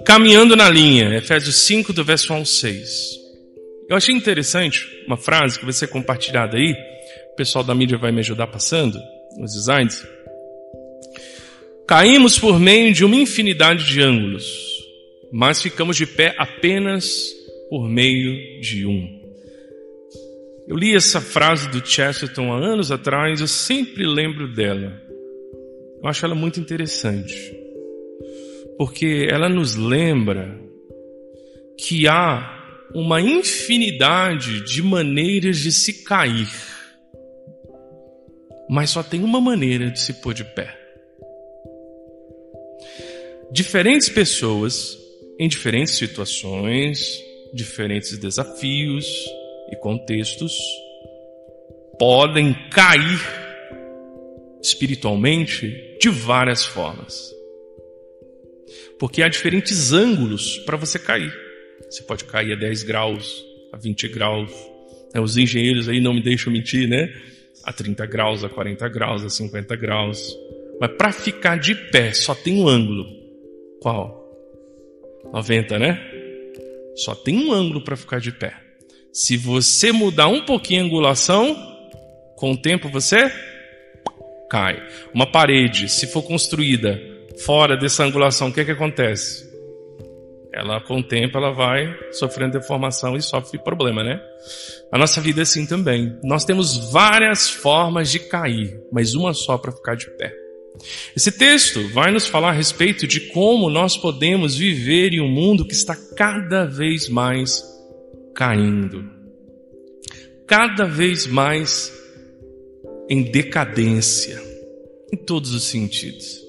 caminhando na linha, Efésios 5, do verso 1 ao 6. Eu achei interessante uma frase que vai ser compartilhada aí, o pessoal da mídia vai me ajudar passando, os designs. Caímos por meio de uma infinidade de ângulos, mas ficamos de pé apenas por meio de um. Eu li essa frase do Chesterton há anos atrás, eu sempre lembro dela. Eu acho ela muito interessante, porque ela nos lembra que há uma infinidade de maneiras de se cair, mas só tem uma maneira de se pôr de pé. Diferentes pessoas, em diferentes situações, diferentes desafios e contextos, podem cair espiritualmente de várias formas. Porque há diferentes ângulos para você cair. Você pode cair a 10 graus, a 20 graus. Os engenheiros aí não me deixam mentir, né? A 30 graus, a 40 graus, a 50 graus. Mas para ficar de pé só tem um ângulo. Qual? 90, né? Só tem um ângulo para ficar de pé. Se você mudar um pouquinho a angulação, com o tempo você cai. Uma parede, se for construída fora dessa angulação, o que acontece? Ela, com o tempo, ela vai sofrendo deformação e sofre problema, né? A nossa vida é assim também. Nós temos várias formas de cair, mas uma só para ficar de pé. Esse texto vai nos falar a respeito de como nós podemos viver em um mundo que está cada vez mais caindo. Cada vez mais em decadência, em todos os sentidos.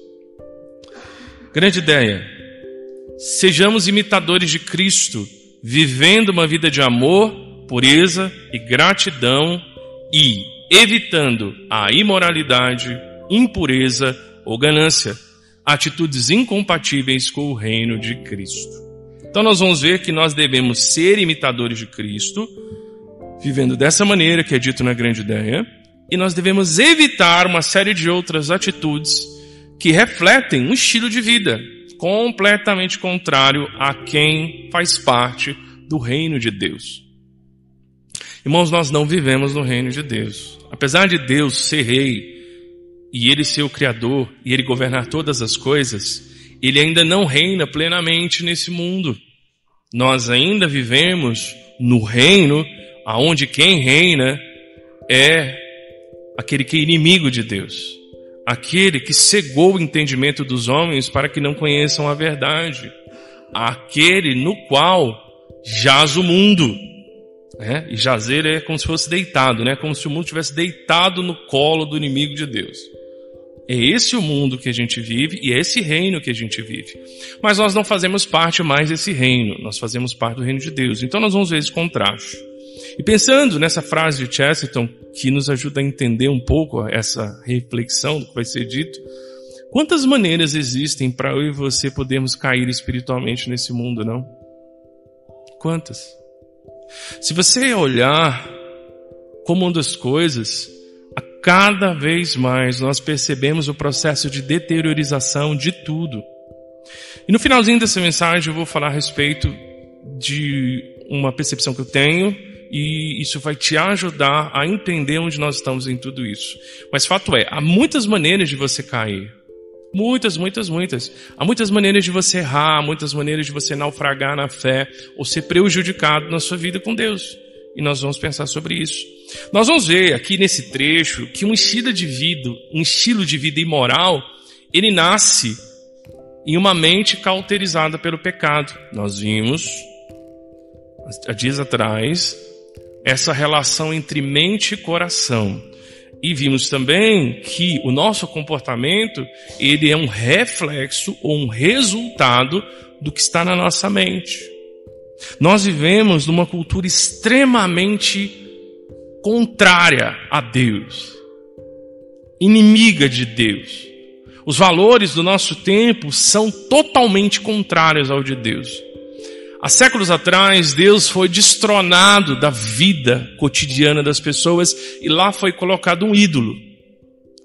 Grande ideia. Sejamos imitadores de Cristo, vivendo uma vida de amor, pureza e gratidão e evitando a imoralidade, impureza ou ganância, atitudes incompatíveis com o reino de Cristo. Então nós vamos ver que nós devemos ser imitadores de Cristo, vivendo dessa maneira que é dito na grande ideia, e nós devemos evitar uma série de outras atitudes que refletem um estilo de vida completamente contrário a quem faz parte do reino de Deus. Irmãos, nós não vivemos no reino de Deus. Apesar de Deus ser rei e Ele ser o Criador e Ele governar todas as coisas, Ele ainda não reina plenamente nesse mundo. Nós ainda vivemos no reino onde quem reina é aquele que é inimigo de Deus. Aquele que cegou o entendimento dos homens para que não conheçam a verdade. Aquele no qual jaz o mundo. E jazer é como se fosse deitado, né? Como se o mundo estivesse deitado no colo do inimigo de Deus. É esse o mundo que a gente vive e é esse reino que a gente vive. Mas nós não fazemos parte mais desse reino. Nós fazemos parte do reino de Deus. Então nós vamos ver esse contraste. E pensando nessa frase de Chesterton, que nos ajuda a entender um pouco essa reflexão do que vai ser dito, quantas maneiras existem para eu e você podermos cair espiritualmente nesse mundo, não? Quantas? Se você olhar como uma das coisas, a cada vez mais nós percebemos o processo de deteriorização de tudo. E no finalzinho dessa mensagem eu vou falar a respeito de uma percepção que eu tenho, e isso vai te ajudar a entender onde nós estamos em tudo isso. Mas fato é, há muitas maneiras de você cair. Muitas. Há muitas maneiras de você errar, muitas maneiras de você naufragar na fé ou ser prejudicado na sua vida com Deus. E nós vamos pensar sobre isso. Nós vamos ver aqui nesse trecho que um estilo de vida imoral, ele nasce em uma mente cauterizada pelo pecado. Nós vimos, há dias atrás, essa relação entre mente e coração. E vimos também que o nosso comportamento, ele é um reflexo ou um resultado do que está na nossa mente. Nós vivemos numa cultura extremamente contrária a Deus, inimiga de Deus. Os valores do nosso tempo são totalmente contrários ao de Deus. Há séculos atrás, Deus foi destronado da vida cotidiana das pessoas e lá foi colocado um ídolo,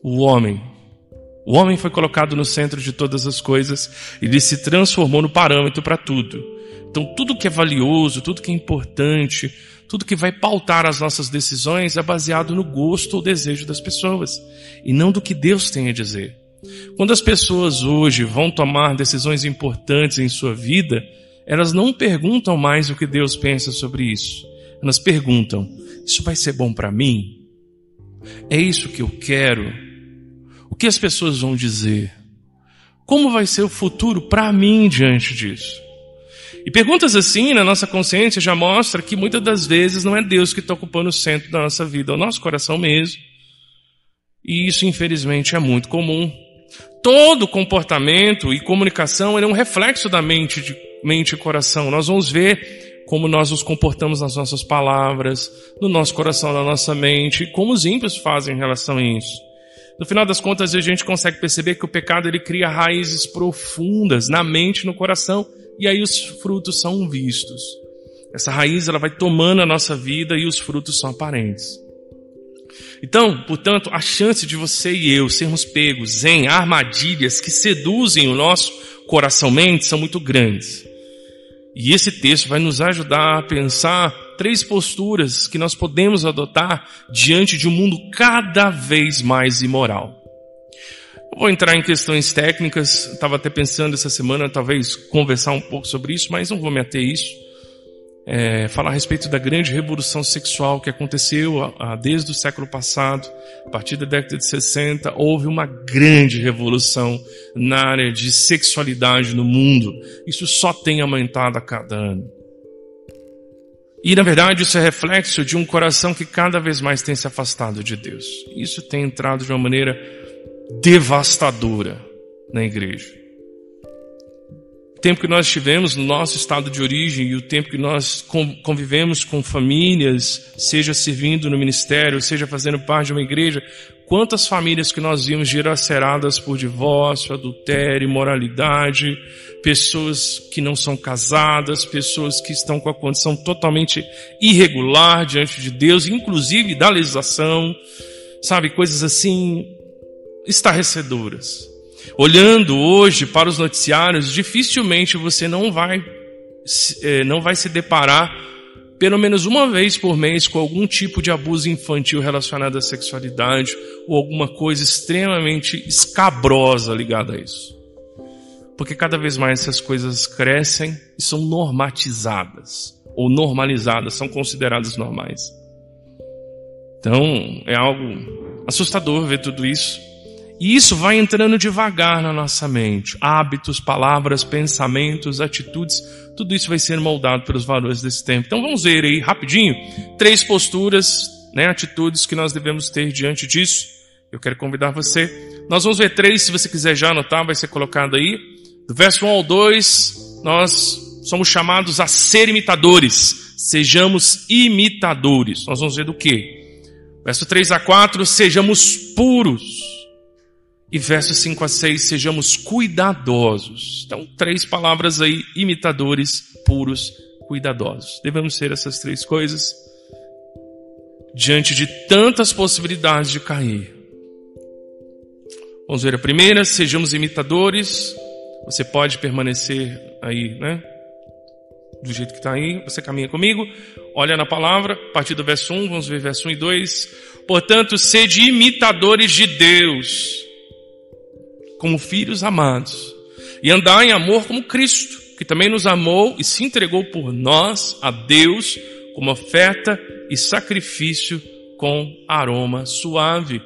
o homem. O homem foi colocado no centro de todas as coisas e ele se transformou no parâmetro para tudo. Então tudo que é valioso, tudo que é importante, tudo que vai pautar as nossas decisões é baseado no gosto ou desejo das pessoas e não do que Deus tem a dizer. Quando as pessoas hoje vão tomar decisões importantes em sua vida, elas não perguntam mais o que Deus pensa sobre isso. Elas perguntam: isso vai ser bom para mim? É isso que eu quero? O que as pessoas vão dizer? Como vai ser o futuro para mim diante disso? E perguntas assim na nossa consciência já mostra que muitas das vezes não é Deus que está ocupando o centro da nossa vida, é o nosso coração mesmo. E isso infelizmente é muito comum. Todo comportamento e comunicação é um reflexo da mente e coração. Nós vamos ver como nós nos comportamos nas nossas palavras, no nosso coração, na nossa mente, como os ímpios fazem em relação a isso. No final das contas, a gente consegue perceber que o pecado ele cria raízes profundas na mente e no coração, e aí os frutos são vistos. Essa raiz ela vai tomando a nossa vida e os frutos são aparentes. Então, portanto, a chance de você e eu sermos pegos em armadilhas que seduzem o nosso coração-mente são muito grandes. E esse texto vai nos ajudar a pensar 3 posturas que nós podemos adotar diante de um mundo cada vez mais imoral. Eu vou entrar em questões técnicas, estava até pensando essa semana talvez conversar um pouco sobre isso, mas não vou me ater a isso. Falar a respeito da grande revolução sexual que aconteceu desde o século passado. A partir da década de 60 houve uma grande revolução na área de sexualidade no mundo. Isso só tem aumentado a cada ano. E na verdade isso é reflexo de um coração que cada vez mais tem se afastado de Deus. Isso tem entrado de uma maneira devastadora na igreja. O tempo que nós tivemos no nosso estado de origem e o tempo que nós convivemos com famílias, seja servindo no ministério, seja fazendo parte de uma igreja, quantas famílias que nós vimos dilaceradas por divórcio, adultério, imoralidade, pessoas que não são casadas, pessoas que estão com a condição totalmente irregular diante de Deus, inclusive da legislação, sabe, coisas assim estarrecedoras. Olhando hoje para os noticiários, dificilmente você não vai se deparar pelo menos uma vez por mês com algum tipo de abuso infantil relacionado à sexualidade ou alguma coisa extremamente escabrosa ligada a isso. Porque cada vez mais essas coisas crescem e são normatizadas ou normalizadas, são consideradas normais. Então é algo assustador ver tudo isso. E isso vai entrando devagar na nossa mente. Hábitos, palavras, pensamentos, atitudes, tudo isso vai ser moldado pelos valores desse tempo. Então vamos ver aí rapidinho 3 posturas, atitudes que nós devemos ter diante disso. Eu quero convidar você. Nós vamos ver 3, se você quiser já anotar, vai ser colocado aí. Do verso 1 ao 2, nós somos chamados a ser imitadores. Sejamos imitadores. Nós vamos ver do quê? Verso 3 a 4, sejamos puros. E versos 5 a 6, sejamos cuidadosos. Então, 3 palavras aí, imitadores, puros, cuidadosos. Devemos ser essas 3 coisas diante de tantas possibilidades de cair. Vamos ver a primeira, sejamos imitadores. Você pode permanecer aí, do jeito que está aí, você caminha comigo, olha na palavra, a partir do verso 1, vamos ver verso 1 e 2. Portanto, sede imitadores de Deus, como filhos amados, e andar em amor como Cristo, que também nos amou e se entregou por nós a Deus como oferta e sacrifício com aroma suave.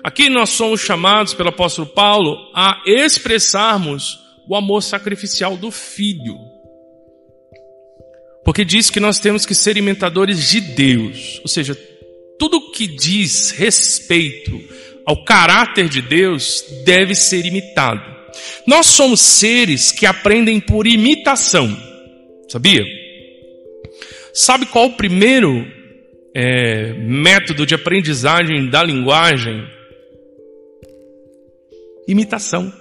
Aqui nós somos chamados pelo apóstolo Paulo a expressarmos o amor sacrificial do Filho, porque diz que nós temos que ser imitadores de Deus, ou seja, tudo que diz respeito ao caráter de Deus deve ser imitado. Nós somos seres que aprendem por imitação, sabia? Sabe qual o primeiro método de aprendizagem da linguagem? Imitação.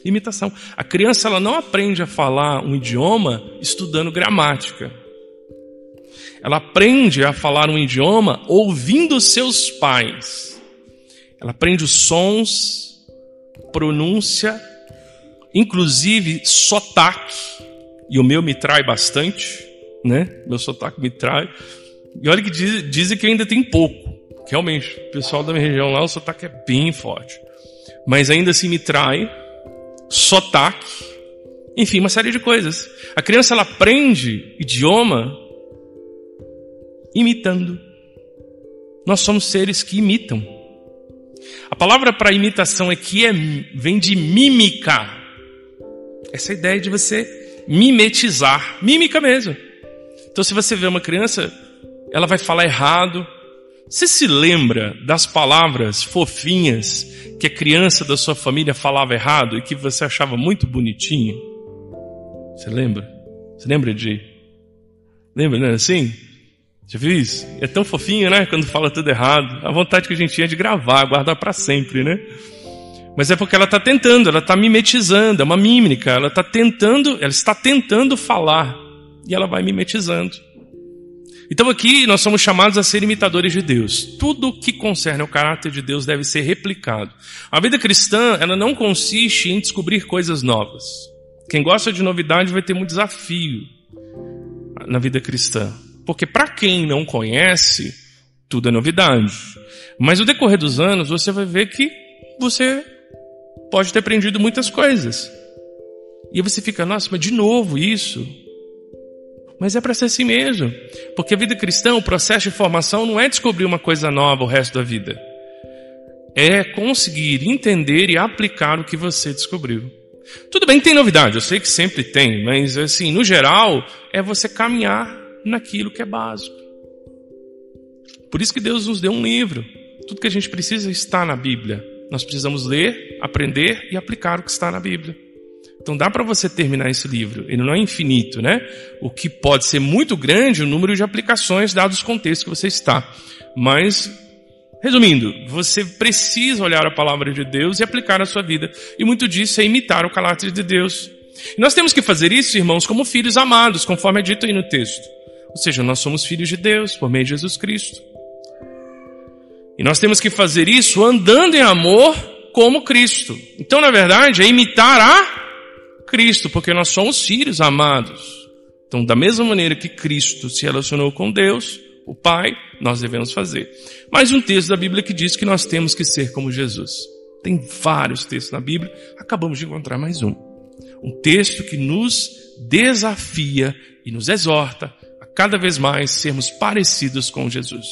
Imitação. A criança ela não aprende a falar um idioma estudando gramática. Ela aprende a falar um idioma ouvindo seus pais. Ela aprende os sons, pronúncia, inclusive sotaque. E o meu me trai bastante, né? Meu sotaque me trai. E olha que dizem que ainda tem pouco. Realmente, o pessoal da minha região lá, o sotaque é bem forte. Mas ainda assim me trai. Sotaque. Enfim, uma série de coisas. A criança, ela aprende idioma imitando. Nós somos seres que imitam. A palavra para imitação aqui vem de mímica. Essa ideia de você mimetizar. Mímica mesmo. Então, se você vê uma criança, ela vai falar errado. Você se lembra das palavras fofinhas que a criança da sua família falava errado e que você achava muito bonitinho? Você lembra? Você lembra de... Lembra, não é assim? Já viu isso? É tão fofinho, né? Quando fala tudo errado. A vontade que a gente tinha de gravar, guardar para sempre, né? Mas é porque ela está tentando, ela está mimetizando, é uma mímica. Ela está tentando falar e ela vai mimetizando. Então aqui nós somos chamados a ser imitadores de Deus. Tudo que concerne ao caráter de Deus deve ser replicado. A vida cristã, ela não consiste em descobrir coisas novas. Quem gosta de novidade vai ter muito desafio na vida cristã. Porque para quem não conhece, tudo é novidade. Mas no decorrer dos anos, você vai ver que você pode ter aprendido muitas coisas. E aí você fica, nossa, mas de novo isso? Mas é para ser assim mesmo. Porque a vida cristã, o processo de formação não é descobrir uma coisa nova o resto da vida. É conseguir entender e aplicar o que você descobriu. Tudo bem que tem novidade, eu sei que sempre tem, mas assim, no geral, é você caminhar naquilo que é básico. Por isso que Deus nos deu um livro. Tudo que a gente precisa está na Bíblia. Nós precisamos ler, aprender e aplicar o que está na Bíblia. Então dá para você terminar esse livro. Ele não é infinito, né? O que pode ser muito grande o número de aplicações dados os contextos que você está. Mas, resumindo, você precisa olhar a palavra de Deus e aplicar na sua vida. E muito disso é imitar o caráter de Deus. E nós temos que fazer isso, irmãos, como filhos amados, conforme é dito aí no texto. Ou seja, nós somos filhos de Deus por meio de Jesus Cristo. E nós temos que fazer isso andando em amor como Cristo. Então, na verdade, é imitar a Cristo, porque nós somos filhos amados. Então, da mesma maneira que Cristo se relacionou com Deus, o Pai, nós devemos fazer. Mais um texto da Bíblia que diz que nós temos que ser como Jesus. Tem vários textos na Bíblia, acabamos de encontrar mais um. Um texto que nos desafia e nos exorta a cada vez mais sermos parecidos com Jesus.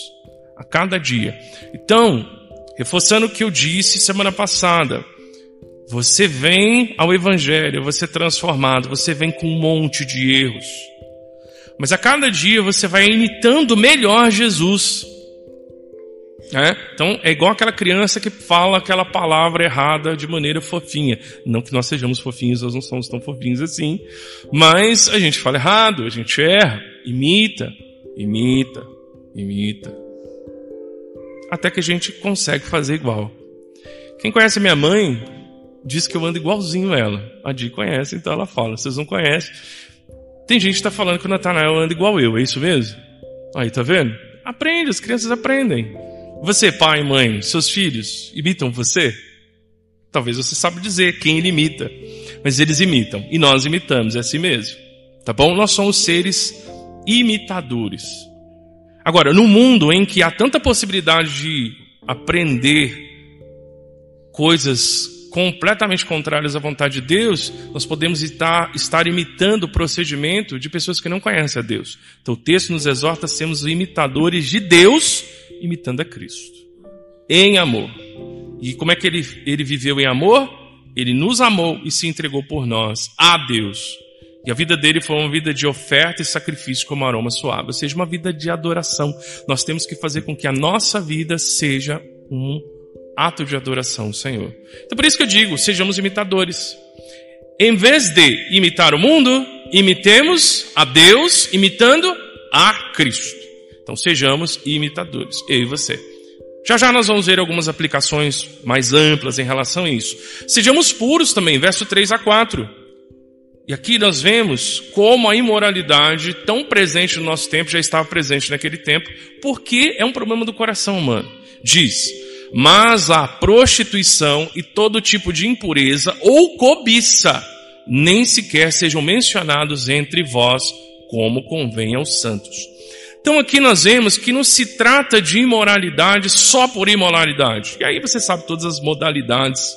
A cada dia. Então, reforçando o que eu disse semana passada, você vem ao Evangelho, você é transformado, você vem com um monte de erros. Mas a cada dia você vai imitando melhor Jesus. Então é igual aquela criança que fala aquela palavra errada de maneira fofinha. Não que nós sejamos fofinhos, nós não somos tão fofinhos assim. Mas a gente fala errado, a gente erra, imita. Até que a gente consegue fazer igual. Quem conhece a minha mãe diz que eu ando igualzinho ela. A Di conhece, então ela fala. Vocês não conhecem. Tem gente que está falando que o Natanael anda igual eu, é isso mesmo? Aí, tá vendo? Aprende, as crianças aprendem. Você, pai, mãe, seus filhos imitam você? Talvez você saiba dizer quem ele imita. Mas eles imitam. E nós imitamos, é assim mesmo. Tá bom? Nós somos seres imitadores. Agora, no mundo em que há tanta possibilidade de aprender coisas completamente contrárias à vontade de Deus, nós podemos estar imitando o procedimento de pessoas que não conhecem a Deus. Então o texto nos exorta a sermos imitadores de Deus, imitando a Cristo. Em amor. E como é que ele viveu em amor? Ele nos amou e se entregou por nós, a Deus. E a vida dele foi uma vida de oferta e sacrifício como aroma suave. Ou seja, uma vida de adoração. Nós temos que fazer com que a nossa vida seja um ato de adoração ao Senhor. Então por isso que eu digo, sejamos imitadores. Em vez de imitar o mundo, imitemos a Deus, imitando a Cristo. Então sejamos imitadores, eu e você. Já nós vamos ver algumas aplicações mais amplas em relação a isso. Sejamos puros também, verso 3 a 4. E aqui nós vemos como a imoralidade, tão presente no nosso tempo, já estava presente naquele tempo, porque é um problema do coração humano. Diz: Mas a prostituição e todo tipo de impureza ou cobiça nem sequer sejam mencionados entre vós, como convém aos santos. Então aqui nós vemos que não se trata de imoralidade só por imoralidade. E aí você sabe todas as modalidades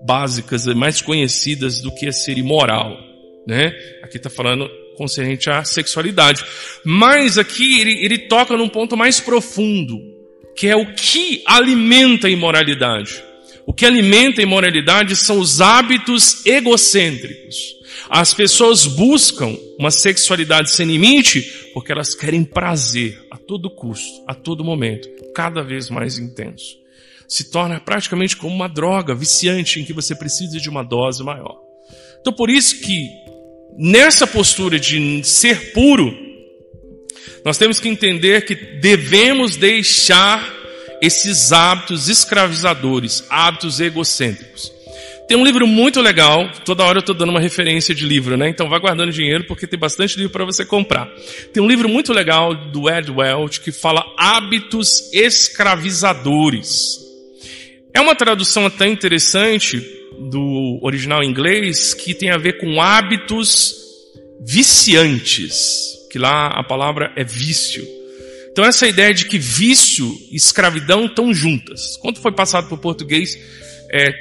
básicas e mais conhecidas do que é ser imoral, né? Aqui está falando concernente à sexualidade. Mas aqui ele toca num ponto mais profundo, que é o que alimenta a imoralidade. O que alimenta a imoralidade são os hábitos egocêntricos. As pessoas buscam uma sexualidade sem limite porque elas querem prazer a todo custo, a todo momento, cada vez mais intenso. Se torna praticamente como uma droga viciante em que você precisa de uma dose maior. Então por isso que nessa postura de ser puro, nós temos que entender que devemos deixar esses hábitos escravizadores, hábitos egocêntricos. Tem um livro muito legal, toda hora eu estou dando uma referência de livro, né? Então vai guardando dinheiro porque tem bastante livro para você comprar. Tem um livro muito legal do Ed Welch que fala hábitos escravizadores. É uma tradução até interessante do original em inglês que tem a ver com hábitos viciantes, que lá a palavra é vício. Então essa ideia de que vício e escravidão estão juntas. Quando foi passado para o português,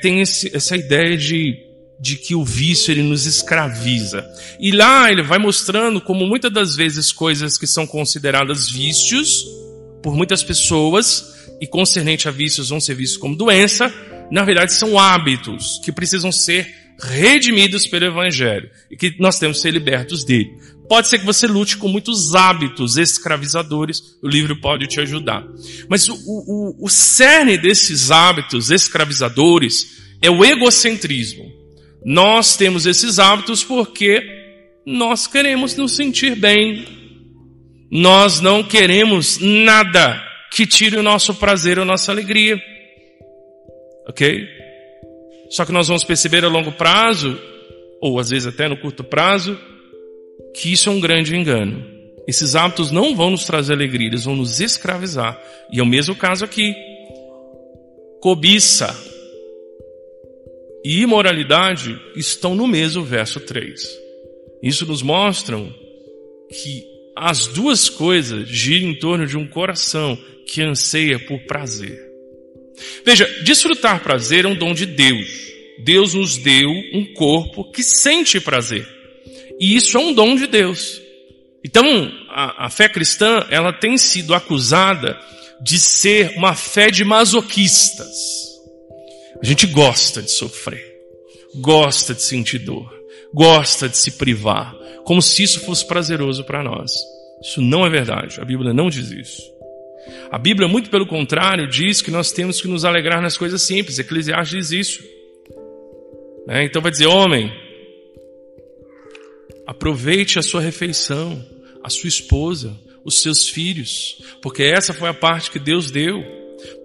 tem essa ideia de que o vício ele nos escraviza. E lá ele vai mostrando como muitas das vezes coisas que são consideradas vícios por muitas pessoas e concernente a vícios vão ser vistos como doença, na verdade são hábitos que precisam ser redimidos pelo Evangelho e que nós temos que ser libertos dele. Pode ser que você lute com muitos hábitos escravizadores, o livro pode te ajudar. Mas o cerne desses hábitos escravizadores é o egocentrismo. Nós temos esses hábitos porque nós queremos nos sentir bem. Nós não queremos nada que tire o nosso prazer ou a nossa alegria. Ok? Só que nós vamos perceber a longo prazo, ou às vezes até no curto prazo, que isso é um grande engano. Esses hábitos não vão nos trazer alegria, eles vão nos escravizar. E é o mesmo caso aqui. Cobiça e imoralidade estão no mesmo verso 3. Isso nos mostra que as duas coisas giram em torno de um coração que anseia por prazer. Veja, desfrutar prazer é um dom de Deus. Deus nos deu um corpo que sente prazer. E isso é um dom de Deus. Então, a fé cristã, ela tem sido acusada de ser uma fé de masoquistas. A gente gosta de sofrer, gosta de sentir dor, gosta de se privar, como se isso fosse prazeroso para nós. Isso não é verdade, a Bíblia não diz isso. A Bíblia, muito pelo contrário, diz que nós temos que nos alegrar nas coisas simples. Eclesiastes diz isso. Então vai dizer, homem, aproveite a sua refeição, a sua esposa, os seus filhos, porque essa foi a parte que Deus deu.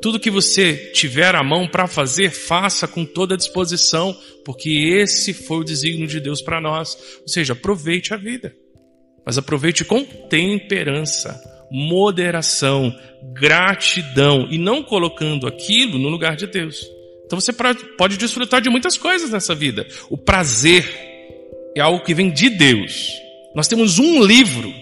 Tudo que você tiver à mão para fazer, faça com toda a disposição, porque esse foi o desígnio de Deus para nós. Ou seja, aproveite a vida, mas aproveite com temperança, moderação, gratidão e não colocando aquilo no lugar de Deus. Então você pode desfrutar de muitas coisas nessa vida. O prazer é algo que vem de Deus. Nós temos um livro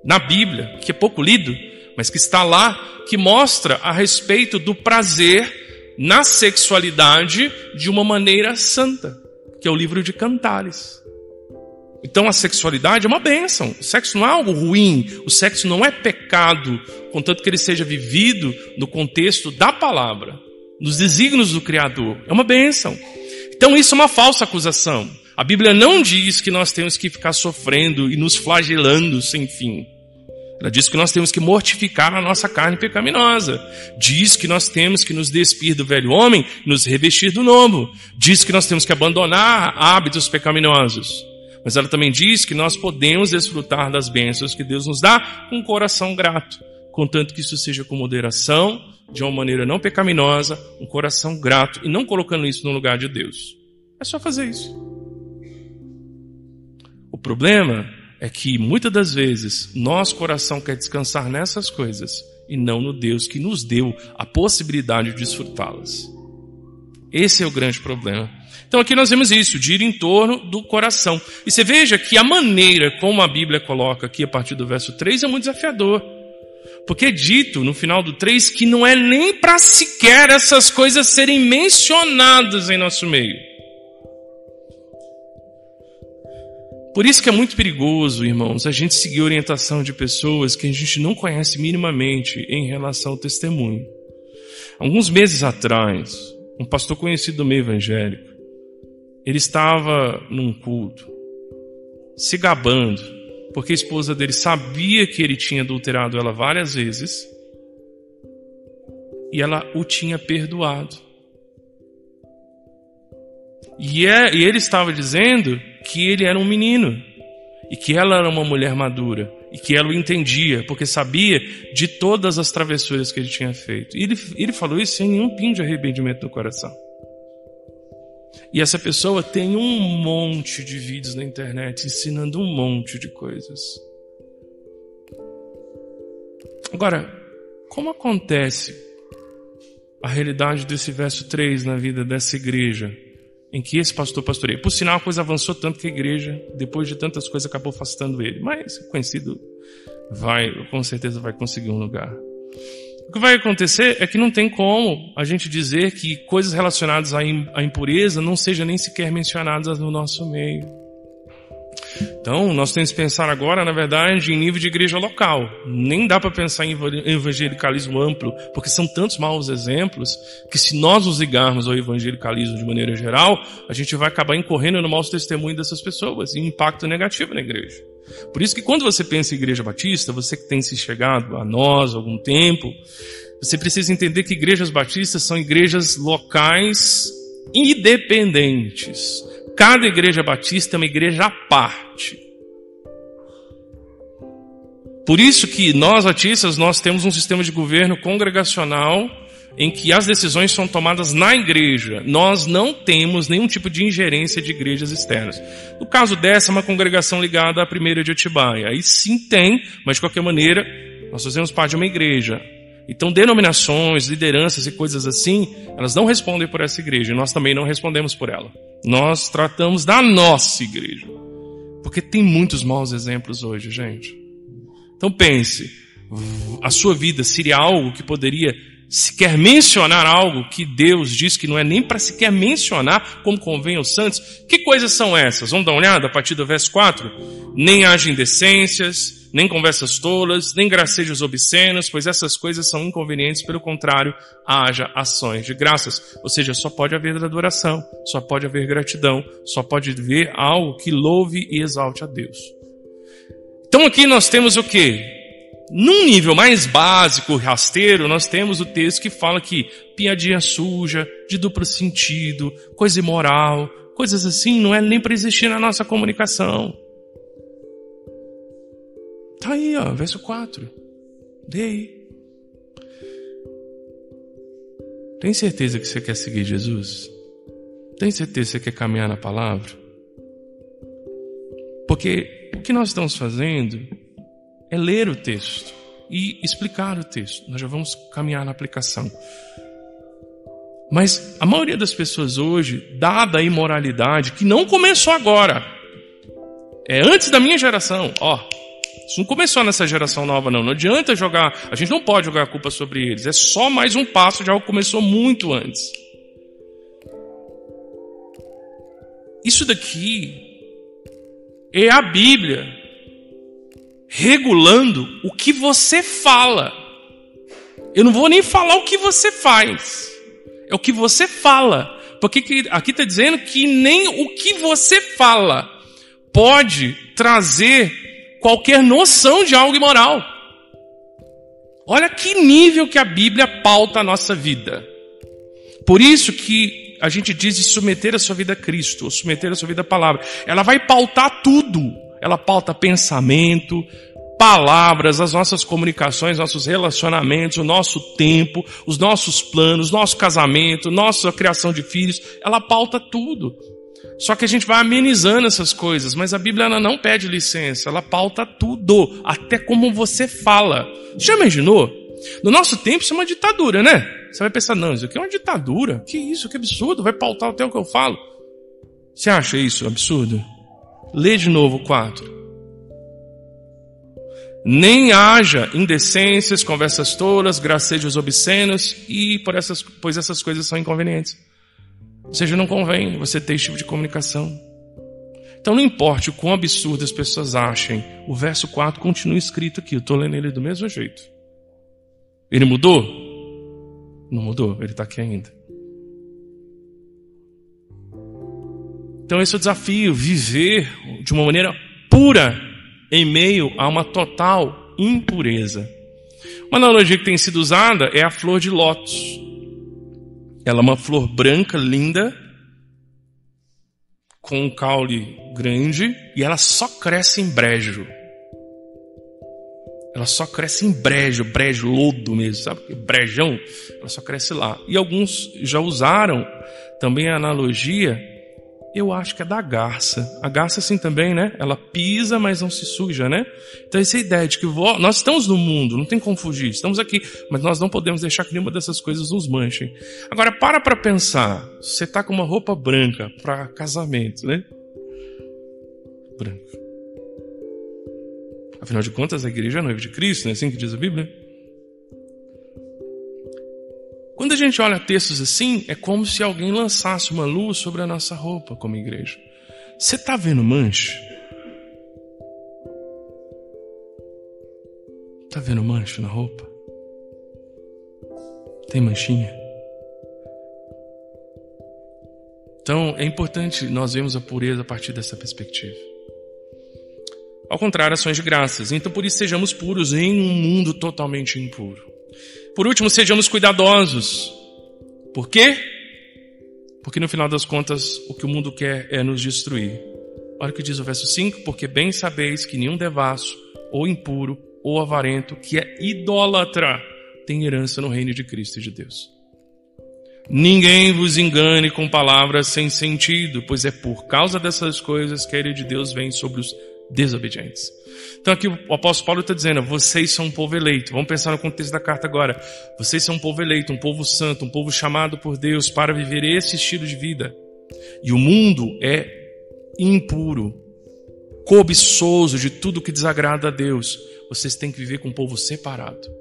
na Bíblia, que é pouco lido, mas que está lá, que mostra a respeito do prazer na sexualidade de uma maneira santa, que é o livro de Cantares. Então a sexualidade é uma bênção. O sexo não é algo ruim, o sexo não é pecado, contanto que ele seja vivido no contexto da palavra, nos desígnios do Criador. É uma bênção. Então isso é uma falsa acusação. A Bíblia não diz que nós temos que ficar sofrendo e nos flagelando sem fim. Ela diz que nós temos que mortificar a nossa carne pecaminosa. Diz que nós temos que nos despir do velho homem e nos revestir do novo. Diz que nós temos que abandonar hábitos pecaminosos. Mas ela também diz que nós podemos desfrutar das bênçãos que Deus nos dá com um coração grato, contanto que isso seja com moderação, de uma maneira não pecaminosa, um coração grato e não colocando isso no lugar de Deus. É só fazer isso. O problema é que muitas das vezes nosso coração quer descansar nessas coisas e não no Deus que nos deu a possibilidade de desfrutá-las. Esse é o grande problema. Então aqui nós vemos isso, gira em torno do coração. E você veja que a maneira como a Bíblia coloca aqui a partir do verso 3 é muito desafiador. Porque é dito no final do 3 que não é nem para sequer essas coisas serem mencionadas em nosso meio. Por isso que é muito perigoso, irmãos, a gente seguir a orientação de pessoas que a gente não conhece minimamente em relação ao testemunho. Alguns meses atrás, um pastor conhecido do meio evangélico, ele estava num culto, se gabando, porque a esposa dele sabia que ele tinha adulterado ela várias vezes, e ela o tinha perdoado. E ele estava dizendo que ele era um menino, e que ela era uma mulher madura, e que ela o entendia, porque sabia de todas as travessuras que ele tinha feito. E ele falou isso sem nenhum pingo de arrependimento no coração. E essa pessoa tem um monte de vídeos na internet ensinando um monte de coisas. Agora, como acontece a realidade desse verso 3 na vida dessa igreja em que esse pastor pastoreia? Por sinal, a coisa avançou tanto que a igreja, depois de tantas coisas, acabou afastando ele. Mas, conhecido, com certeza vai conseguir um lugar. O que vai acontecer é que não tem como a gente dizer que coisas relacionadas à impureza não sejam nem sequer mencionadas no nosso meio. Então, nós temos que pensar agora, na verdade, em nível de igreja local. Nem dá para pensar em evangelicalismo amplo, porque são tantos maus exemplos que se nós nos ligarmos ao evangelicalismo de maneira geral, a gente vai acabar incorrendo no mau testemunho dessas pessoas e um impacto negativo na igreja. Por isso que quando você pensa em igreja batista, você que tem se chegado a nós há algum tempo, você precisa entender que igrejas batistas são igrejas locais independentes. Cada igreja batista é uma igreja à parte. Por isso que nós batistas, nós temos um sistema de governo congregacional em que as decisões são tomadas na igreja. Nós não temos nenhum tipo de ingerência de igrejas externas. No caso dessa, é uma congregação ligada à primeira de Atibaia. Aí sim tem, mas de qualquer maneira, nós fazemos parte de uma igreja. Então, denominações, lideranças e coisas assim, elas não respondem por essa igreja. E nós também não respondemos por ela. Nós tratamos da nossa igreja. Porque tem muitos maus exemplos hoje, gente. Então pense, a sua vida seria algo que poderia sequer mencionar algo que Deus diz que não é nem para sequer mencionar como convém aos santos? Que coisas são essas? Vamos dar uma olhada a partir do verso 4? Nem haja indecências, nem conversas tolas, nem gracejos obscenos, pois essas coisas são inconvenientes, pelo contrário, haja ações de graças. Ou seja, só pode haver adoração, só pode haver gratidão, só pode haver algo que louve e exalte a Deus. Então aqui nós temos o quê? Num nível mais básico, rasteiro, nós temos o texto que fala que piadinha suja, de duplo sentido, coisa imoral, coisas assim, não é nem para existir na nossa comunicação. Tá aí, ó, verso 4. Dê aí. Tem certeza que você quer seguir Jesus? Tem certeza que você quer caminhar na palavra? Porque o que nós estamos fazendo é ler o texto e explicar o texto. Nós já vamos caminhar na aplicação. Mas a maioria das pessoas hoje, dada a imoralidade, que não começou agora, é antes da minha geração, ó, isso não começou nessa geração nova não adianta jogar, a gente não pode jogar a culpa sobre eles, é só mais um passo de algo que começou muito antes. Isso daqui é a Bíblia regulando o que você fala. Eu não vou nem falar o que você faz. É o que você fala. Porque aqui está dizendo que nem o que você fala pode trazer qualquer noção de algo imoral. Olha que nível que a Bíblia pauta a nossa vida. Por isso que a gente diz de submeter a sua vida a Cristo, ou submeter a sua vida à palavra. Ela vai pautar tudo. Ela pauta pensamento, palavras, as nossas comunicações, nossos relacionamentos, o nosso tempo, os nossos planos, nosso casamento, nossa criação de filhos. Ela pauta tudo. Só que a gente vai amenizando essas coisas, mas a Bíblia ela não pede licença, ela pauta tudo, até como você fala. Já imaginou No nosso tempo, isso é uma ditadura, né? Você vai pensar, não, isso aqui é uma ditadura. Que isso, que absurdo, vai pautar até o que eu falo. Você acha isso absurdo? Lê de novo o 4. Nem haja indecências, conversas tolas, gracejos obscenos, pois essas coisas são inconvenientes. Ou seja, não convém você ter esse tipo de comunicação. Então não importe o quão absurdo as pessoas achem, o verso 4 continua escrito aqui, eu estou lendo ele do mesmo jeito. Ele mudou? Não mudou, ele está aqui ainda. Então esse é o desafio, viver de uma maneira pura em meio a uma total impureza. Uma analogia que tem sido usada é a flor de lótus. Ela é uma flor branca, linda, com um caule grande, e ela só cresce em brejo. Ela só cresce em brejo, lodo mesmo, sabe? Brejão, ela só cresce lá. E alguns já usaram também a analogia, eu acho que é da garça. A garça assim também, né? Ela pisa, mas não se suja, né? Então essa é a ideia de que nós estamos no mundo, não tem como fugir, estamos aqui, mas nós não podemos deixar que nenhuma dessas coisas nos manchem. Agora para pensar, você está com uma roupa branca para casamento, né? Branca. Afinal de contas, a igreja é a noiva de Cristo, não é assim que diz a Bíblia? Quando a gente olha textos assim, é como se alguém lançasse uma luz sobre a nossa roupa como igreja. Você está vendo mancha? Está vendo mancha na roupa? Tem manchinha? Então, é importante nós vermos a pureza a partir dessa perspectiva. Ao contrário, ações de graças. Então, por isso, sejamos puros em um mundo totalmente impuro. Por último, sejamos cuidadosos. Por quê? Porque no final das contas, o que o mundo quer é nos destruir. Olha o que diz o verso 5. Porque bem sabeis que nenhum devasso, ou impuro, ou avarento, que é idólatra, tem herança no reino de Cristo e de Deus. Ninguém vos engane com palavras sem sentido, pois é por causa dessas coisas que a ira de Deus vem sobre os desobedientes. Então aqui o apóstolo Paulo está dizendo, vocês são um povo eleito. Vamos pensar no contexto da carta agora. Vocês são um povo eleito, um povo santo, um povo chamado por Deus para viver esse estilo de vida. E o mundo é impuro, cobiçoso de tudo que desagrada a Deus. Vocês têm que viver com um povo separado.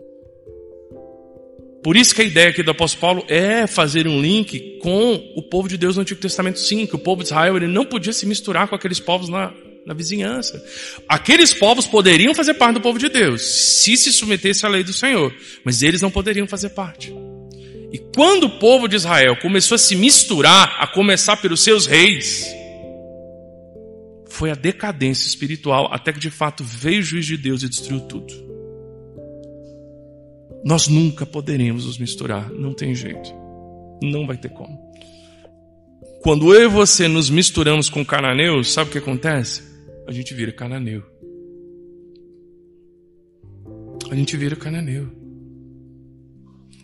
Por isso que a ideia aqui do apóstolo Paulo é fazer um link com o povo de Deus no Antigo Testamento, sim, que o povo de Israel ele não podia se misturar com aqueles povos na vizinhança. Aqueles povos poderiam fazer parte do povo de Deus, se submetesse à lei do Senhor, mas eles não poderiam fazer parte. E quando o povo de Israel começou a se misturar, a começar pelos seus reis, foi a decadência espiritual, até que de fato veio o juiz de Deus e destruiu tudo. Nós nunca poderemos nos misturar, não tem jeito, não vai ter como. Quando eu e você nos misturamos com cananeus, sabe o que acontece? A gente vira cananeu. A gente vira cananeu.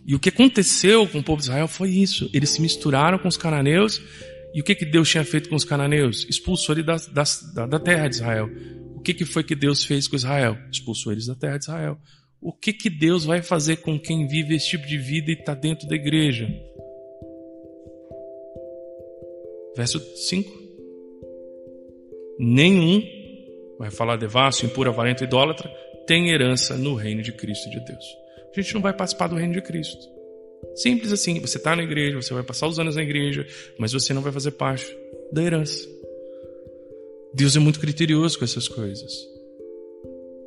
E o que aconteceu com o povo de Israel foi isso. Eles se misturaram com os cananeus. E o que Deus tinha feito com os cananeus? Expulsou eles da terra de Israel. O que foi que Deus fez com Israel? Expulsou eles da terra de Israel. O que Deus vai fazer com quem vive esse tipo de vida e está dentro da igreja? Verso 5. Nenhum, vai falar devasso, impuro, avarento, idólatra, tem herança no reino de Cristo e de Deus. A gente não vai participar do reino de Cristo. Simples assim, você está na igreja, você vai passar os anos na igreja, mas você não vai fazer parte da herança. Deus é muito criterioso com essas coisas.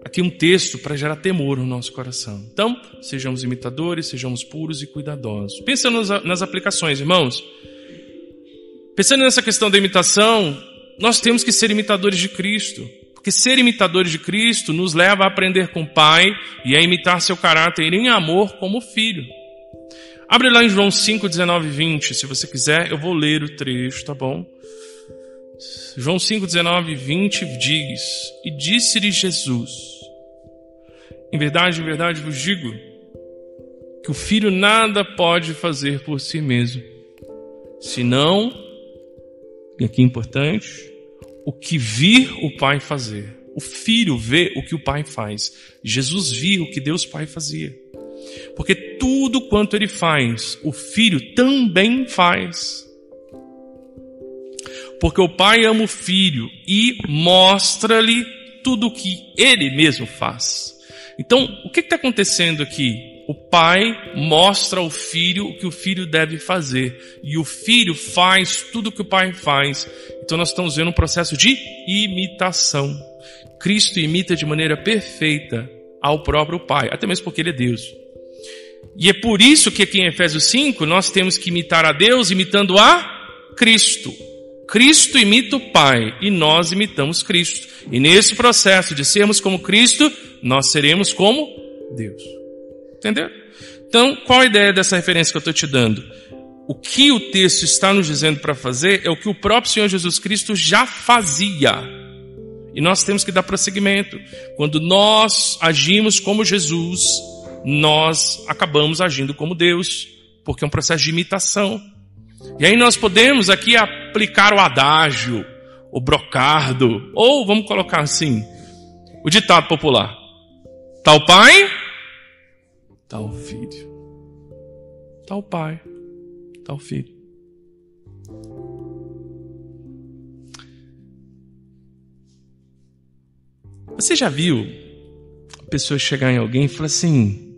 Aqui um texto para gerar temor no nosso coração. Então, sejamos imitadores, sejamos puros e cuidadosos. Pensa nas aplicações, irmãos. Pensando nessa questão da imitação, nós temos que ser imitadores de Cristo. Porque ser imitadores de Cristo nos leva a aprender com o Pai e a imitar seu caráter em amor como filho. Abre lá em João 5, 19 e 20, se você quiser, eu vou ler o trecho, tá bom? João 5, 19 e 20 diz, e disse-lhe Jesus, em verdade vos digo, que o filho nada pode fazer por si mesmo, senão, e aqui é importante, o que vir o Pai fazer. O filho vê o que o Pai faz. Jesus viu o que Deus Pai fazia. Porque tudo quanto ele faz, o Filho também faz. Porque o Pai ama o Filho e mostra-lhe tudo o que ele mesmo faz. Então, o que está acontecendo aqui? O Pai mostra ao Filho o que o Filho deve fazer. E o Filho faz tudo o que o Pai faz. Então nós estamos vendo um processo de imitação. Cristo imita de maneira perfeita ao próprio Pai, até mesmo porque Ele é Deus. E é por isso que aqui em Efésios 5 nós temos que imitar a Deus imitando a Cristo. Cristo imita o Pai e nós imitamos Cristo. E nesse processo de sermos como Cristo, nós seremos como Deus. Entendeu? Então, qual a ideia dessa referência que eu estou te dando? O que o texto está nos dizendo para fazer é o que o próprio Senhor Jesus Cristo já fazia. E nós temos que dar prosseguimento. Quando nós agimos como Jesus, nós acabamos agindo como Deus, porque é um processo de imitação. E aí nós podemos aqui aplicar o adágio, o brocardo, ou vamos colocar assim, o ditado popular. Tal pai, tal filho. Tal pai, tal filho. Você já viu a pessoa chegar em alguém e falar assim: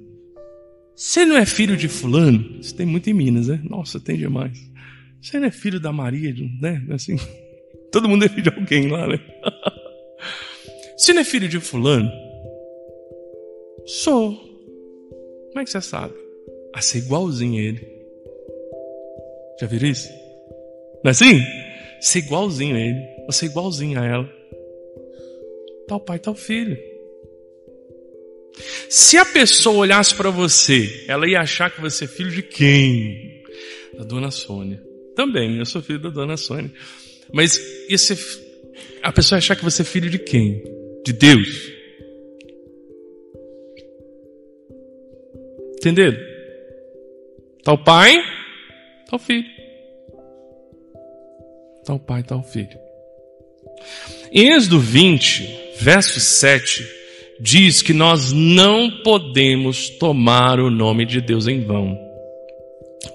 você não é filho de fulano? Isso tem muito em Minas, né? Nossa, tem demais. Você não é filho da Maria, né? Assim, todo mundo é filho de alguém lá, né? Você não é filho de fulano? Sou. Como é que você sabe? Ah, você é igualzinho a ele. Já viram isso? Não é assim? Você é igualzinho a ele. Você é igualzinho a ela. Tal pai, tal filho. Se a pessoa olhasse para você, ela ia achar que você é filho de quem? Da dona Sônia. Também, eu sou filho da dona Sônia. Mas a pessoa ia achar que você é filho de quem? De Deus. Entenderam? Tal pai, tal filho. Tal pai, tal filho. Em Êxodo 20, verso 7, diz que nós não podemos tomar o nome de Deus em vão.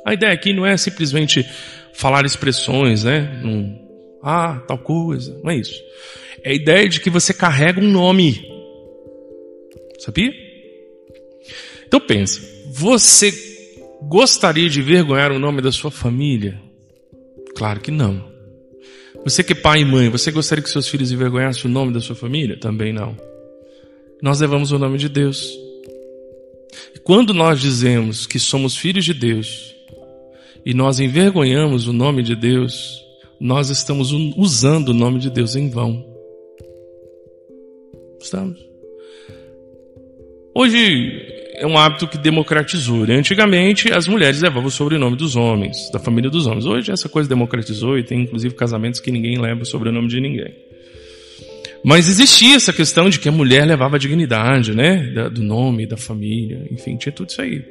A ideia aqui não é simplesmente falar expressões, né? Tal coisa, não é isso. É a ideia de que você carrega um nome. Sabia? Então pensa, você gostaria de envergonhar o nome da sua família? Claro que não. Você que é pai e mãe, você gostaria que seus filhos envergonhassem o nome da sua família? Também não. Nós levamos o nome de Deus. E quando nós dizemos que somos filhos de Deus e nós envergonhamos o nome de Deus, nós estamos usando o nome de Deus em vão. Estamos. Hoje é um hábito que democratizou, né? Antigamente as mulheres levavam o sobrenome dos homens, da família dos homens. Hoje essa coisa democratizou e tem inclusive casamentos que ninguém leva o sobrenome de ninguém. Mas existia essa questão de que a mulher levava a dignidade, né? Do nome, da família, enfim, tinha tudo isso aí.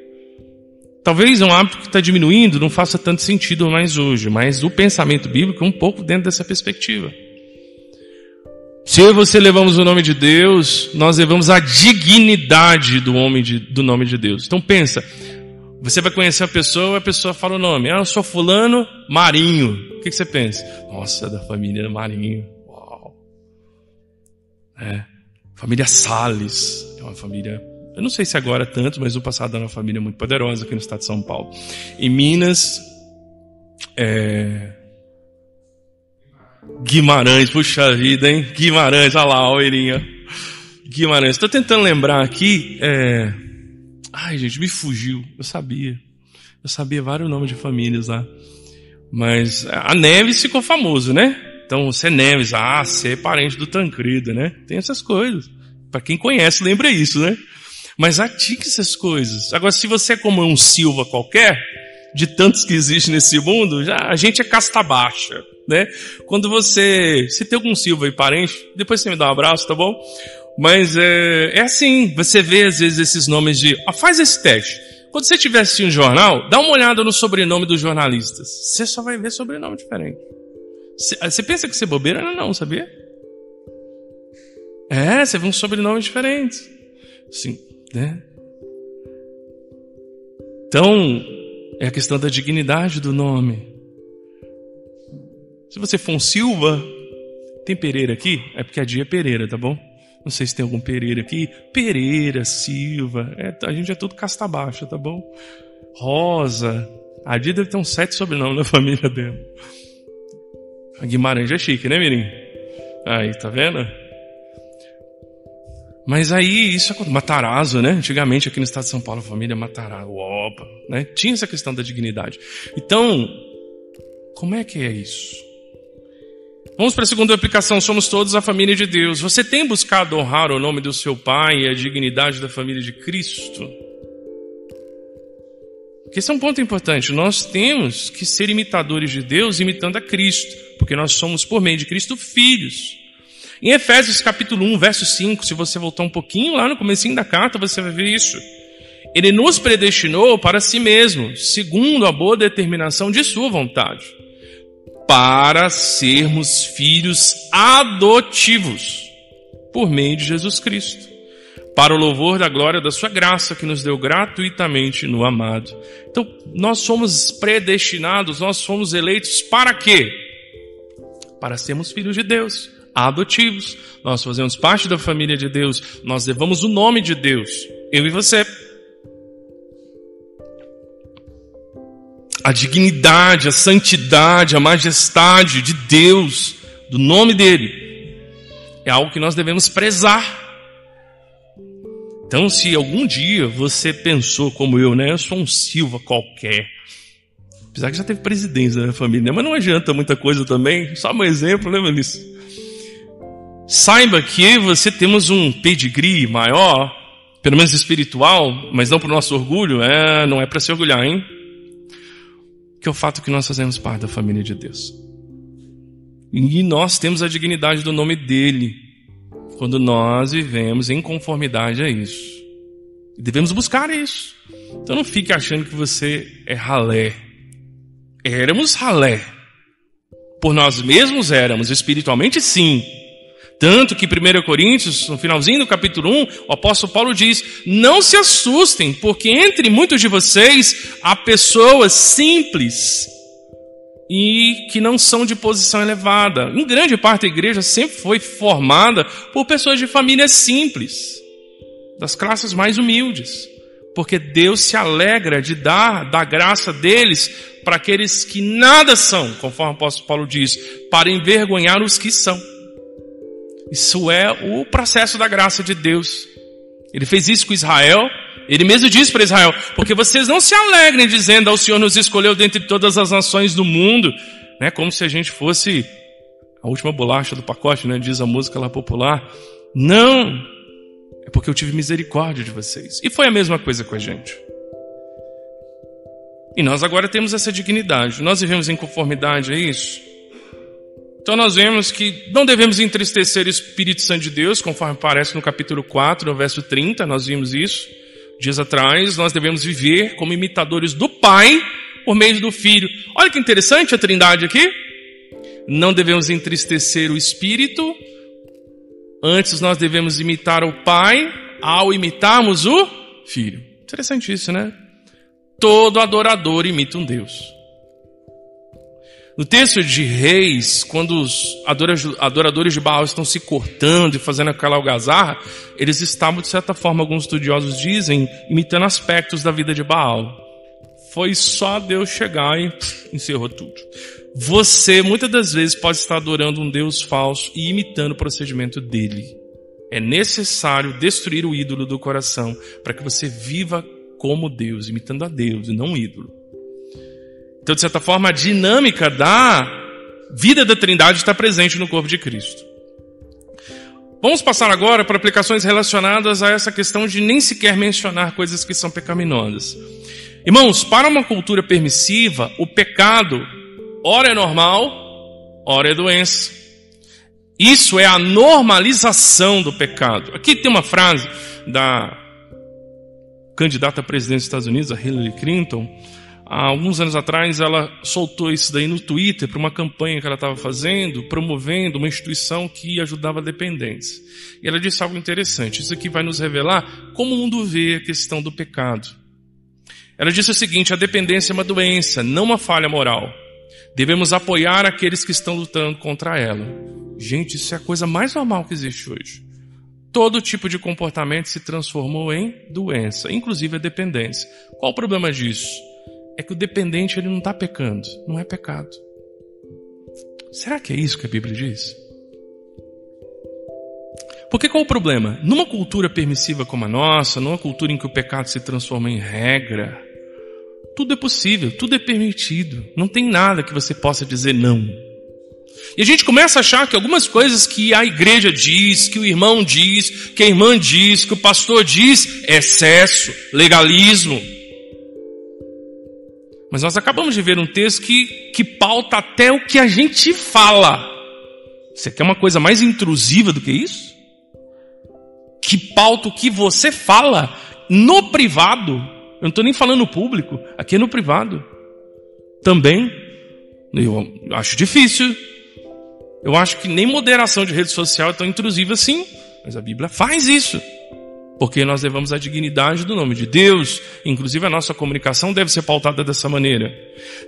Talvez um hábito que está diminuindo não faça tanto sentido mais hoje, mas o pensamento bíblico é um pouco dentro dessa perspectiva. Se eu e você levamos o nome de Deus, nós levamos a dignidade do nome de Deus. Então pensa, você vai conhecer a pessoa fala o nome. Eu sou fulano Marinho. O que você pensa? Nossa, da família Marinho. Uau. Família Salles. É uma família, eu não sei se agora tanto, mas no passado era uma família muito poderosa aqui no estado de São Paulo. Em Minas, Guimarães, puxa vida, hein? Guimarães, olha lá, a Oeirinha. Guimarães, estou tentando lembrar aqui. Ai, gente, me fugiu. Eu sabia vários nomes de famílias lá. Mas a Neves ficou famoso, né? Então, você é Neves, você é parente do Tancredo, né? Tem essas coisas. Para quem conhece, lembra isso, né? Mas atique essas coisas. Agora, se você é como um Silva qualquer, de tantos que existem nesse mundo, a gente é casta baixa, né? Quando se tem algum Silva aí parente, depois você me dá um abraço, tá bom? Mas é assim, você vê às vezes esses nomes faz esse teste. Quando você estiver assistindo um jornal, dá uma olhada no sobrenome dos jornalistas. Você só vai ver sobrenome diferente. Você pensa que você é bobeira? Não, sabia? Você vê um sobrenome diferente. Sim, né? Então, é a questão da dignidade do nome. Se você for um Silva, tem Pereira aqui? É porque a Dia é Pereira, tá bom? Não sei se tem algum Pereira aqui. Pereira, Silva, a gente é tudo casta baixa, tá bom? Rosa, a Dia deve ter uns 7 sobrenomes na família dela. A Guimarães é chique, né, Mirim? Aí, tá vendo? Mas aí, isso é Matarazzo, né? Antigamente, aqui no estado de São Paulo, a família Matarazzo, opa, né? Tinha essa questão da dignidade. Então, como é que é isso? Vamos para a segunda aplicação. Somos todos a família de Deus. Você tem buscado honrar o nome do seu Pai e a dignidade da família de Cristo? Porque esse é um ponto importante. Nós temos que ser imitadores de Deus imitando a Cristo, porque nós somos, por meio de Cristo, filhos. Em Efésios capítulo 1, verso 5, se você voltar um pouquinho lá no comecinho da carta, você vai ver isso. Ele nos predestinou para si mesmo, segundo a boa determinação de sua vontade, para sermos filhos adotivos, por meio de Jesus Cristo, para o louvor da glória da sua graça, que nos deu gratuitamente no amado. Então, nós somos predestinados, nós somos eleitos para quê? Para sermos filhos de Deus, adotivos. Nós fazemos parte da família de Deus, nós levamos o nome de Deus, eu e você. A dignidade, a santidade, a majestade de Deus, do nome dele, é algo que nós devemos prezar. Então, se algum dia você pensou como eu, né? Eu sou um Silva qualquer. Apesar que já teve presidência da minha família, mas não adianta muita coisa também. Só um exemplo, lembra disso? Saiba que você temos um pedigree maior, pelo menos espiritual, mas não para o nosso orgulho, não é para se orgulhar, hein? Que é o fato que nós fazemos parte da família de Deus. E nós temos a dignidade do nome dele, quando nós vivemos em conformidade a isso. E devemos buscar isso. Então não fique achando que você é ralé. Éramos ralé. Por nós mesmos éramos, espiritualmente sim. Tanto que 1 Coríntios, no finalzinho do capítulo 1, o apóstolo Paulo diz: não se assustem, porque entre muitos de vocês há pessoas simples e que não são de posição elevada. Em grande parte a igreja sempre foi formada por pessoas de famílias simples, das classes mais humildes, porque Deus se alegra de dar da graça deles para aqueles que nada são, conforme o apóstolo Paulo diz, para envergonhar os que são. Isso é o processo da graça de Deus. Ele fez isso com Israel. Ele mesmo disse para Israel: porque vocês não se alegrem dizendo, o Senhor nos escolheu dentre todas as nações do mundo, né? Como se a gente fosse a última bolacha do pacote, né? Diz a música lá popular. Não, é porque eu tive misericórdia de vocês. E foi a mesma coisa com a gente. E nós agora temos essa dignidade. Nós vivemos em conformidade a isso. Então nós vemos que não devemos entristecer o Espírito Santo de Deus, conforme aparece no capítulo 4, no verso 30, nós vimos isso dias atrás. Nós devemos viver como imitadores do Pai por meio do Filho. Olha que interessante a trindade aqui. Não devemos entristecer o Espírito, antes nós devemos imitar o Pai ao imitarmos o Filho. Interessante isso, né? Todo adorador imita um Deus. No texto de Reis, quando os adoradores de Baal estão se cortando e fazendo aquela algazarra, eles estavam, de certa forma, alguns estudiosos dizem, imitando aspectos da vida de Baal. Foi só Deus chegar e encerrou tudo. Você, muitas das vezes, pode estar adorando um Deus falso e imitando o procedimento dele. É necessário destruir o ídolo do coração para que você viva como Deus, imitando a Deus e não um ídolo. Então, de certa forma, a dinâmica da vida da Trindade está presente no corpo de Cristo. Vamos passar agora para aplicações relacionadas a essa questão de nem sequer mencionar coisas que são pecaminosas. Irmãos, para uma cultura permissiva, o pecado, ora é normal, ora é doença. Isso é a normalização do pecado. Aqui tem uma frase da candidata à presidência dos Estados Unidos, a Hillary Clinton. Há alguns anos atrás, ela soltou isso daí no Twitter para uma campanha que ela estava fazendo, promovendo uma instituição que ajudava dependentes. E ela disse algo interessante. Isso aqui vai nos revelar como o mundo vê a questão do pecado. Ela disse o seguinte: a dependência é uma doença, não uma falha moral. Devemos apoiar aqueles que estão lutando contra ela. Gente, isso é a coisa mais normal que existe hoje. Todo tipo de comportamento se transformou em doença, inclusive a dependência. Qual o problema disso? É que o dependente ele não está pecando, não é pecado. Será que é isso que a Bíblia diz? Porque qual o problema? Numa cultura permissiva como a nossa, numa cultura em que o pecado se transforma em regra, tudo é possível, tudo é permitido. Não tem nada que você possa dizer não. E a gente começa a achar que algumas coisas que a igreja diz, que o irmão diz, que a irmã diz, que o pastor diz, é excesso, legalismo. Mas nós acabamos de ver um texto que pauta até o que a gente fala. Você quer uma coisa mais intrusiva do que isso? Que pauta o que você fala no privado. Eu não estou nem falando no público, aqui é no privado. Também, eu acho difícil. Eu acho que nem moderação de rede social é tão intrusiva assim. Mas a Bíblia faz isso. Porque nós levamos a dignidade do nome de Deus. Inclusive a nossa comunicação deve ser pautada dessa maneira.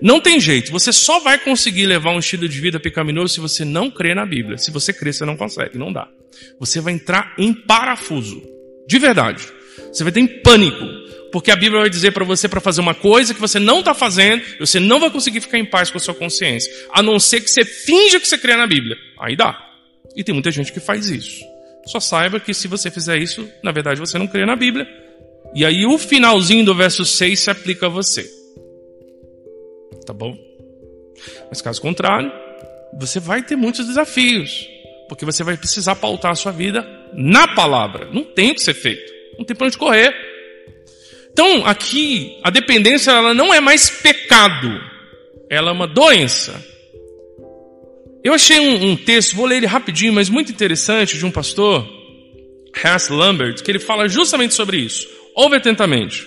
Não tem jeito. Você só vai conseguir levar um estilo de vida pecaminoso se você não crê na Bíblia. Se você crê, você não consegue. Não dá. Você vai entrar em parafuso. De verdade. Você vai ter em pânico. Porque a Bíblia vai dizer para você para fazer uma coisa que você não está fazendo, e você não vai conseguir ficar em paz com a sua consciência. A não ser que você finja que você crê na Bíblia. Aí dá. E tem muita gente que faz isso. Só saiba que se você fizer isso, na verdade você não crê na Bíblia. E aí o finalzinho do verso 6 se aplica a você. Tá bom? Mas caso contrário, você vai ter muitos desafios. Porque você vai precisar pautar a sua vida na palavra. Não tem o que ser feito. Não tem pra onde correr. Então, aqui, a dependência ela não é mais pecado. Ela é uma doença. Eu achei um texto, vou ler ele rapidinho, mas muito interessante, de um pastor, Hess Lambert, que ele fala justamente sobre isso. Ouve atentamente.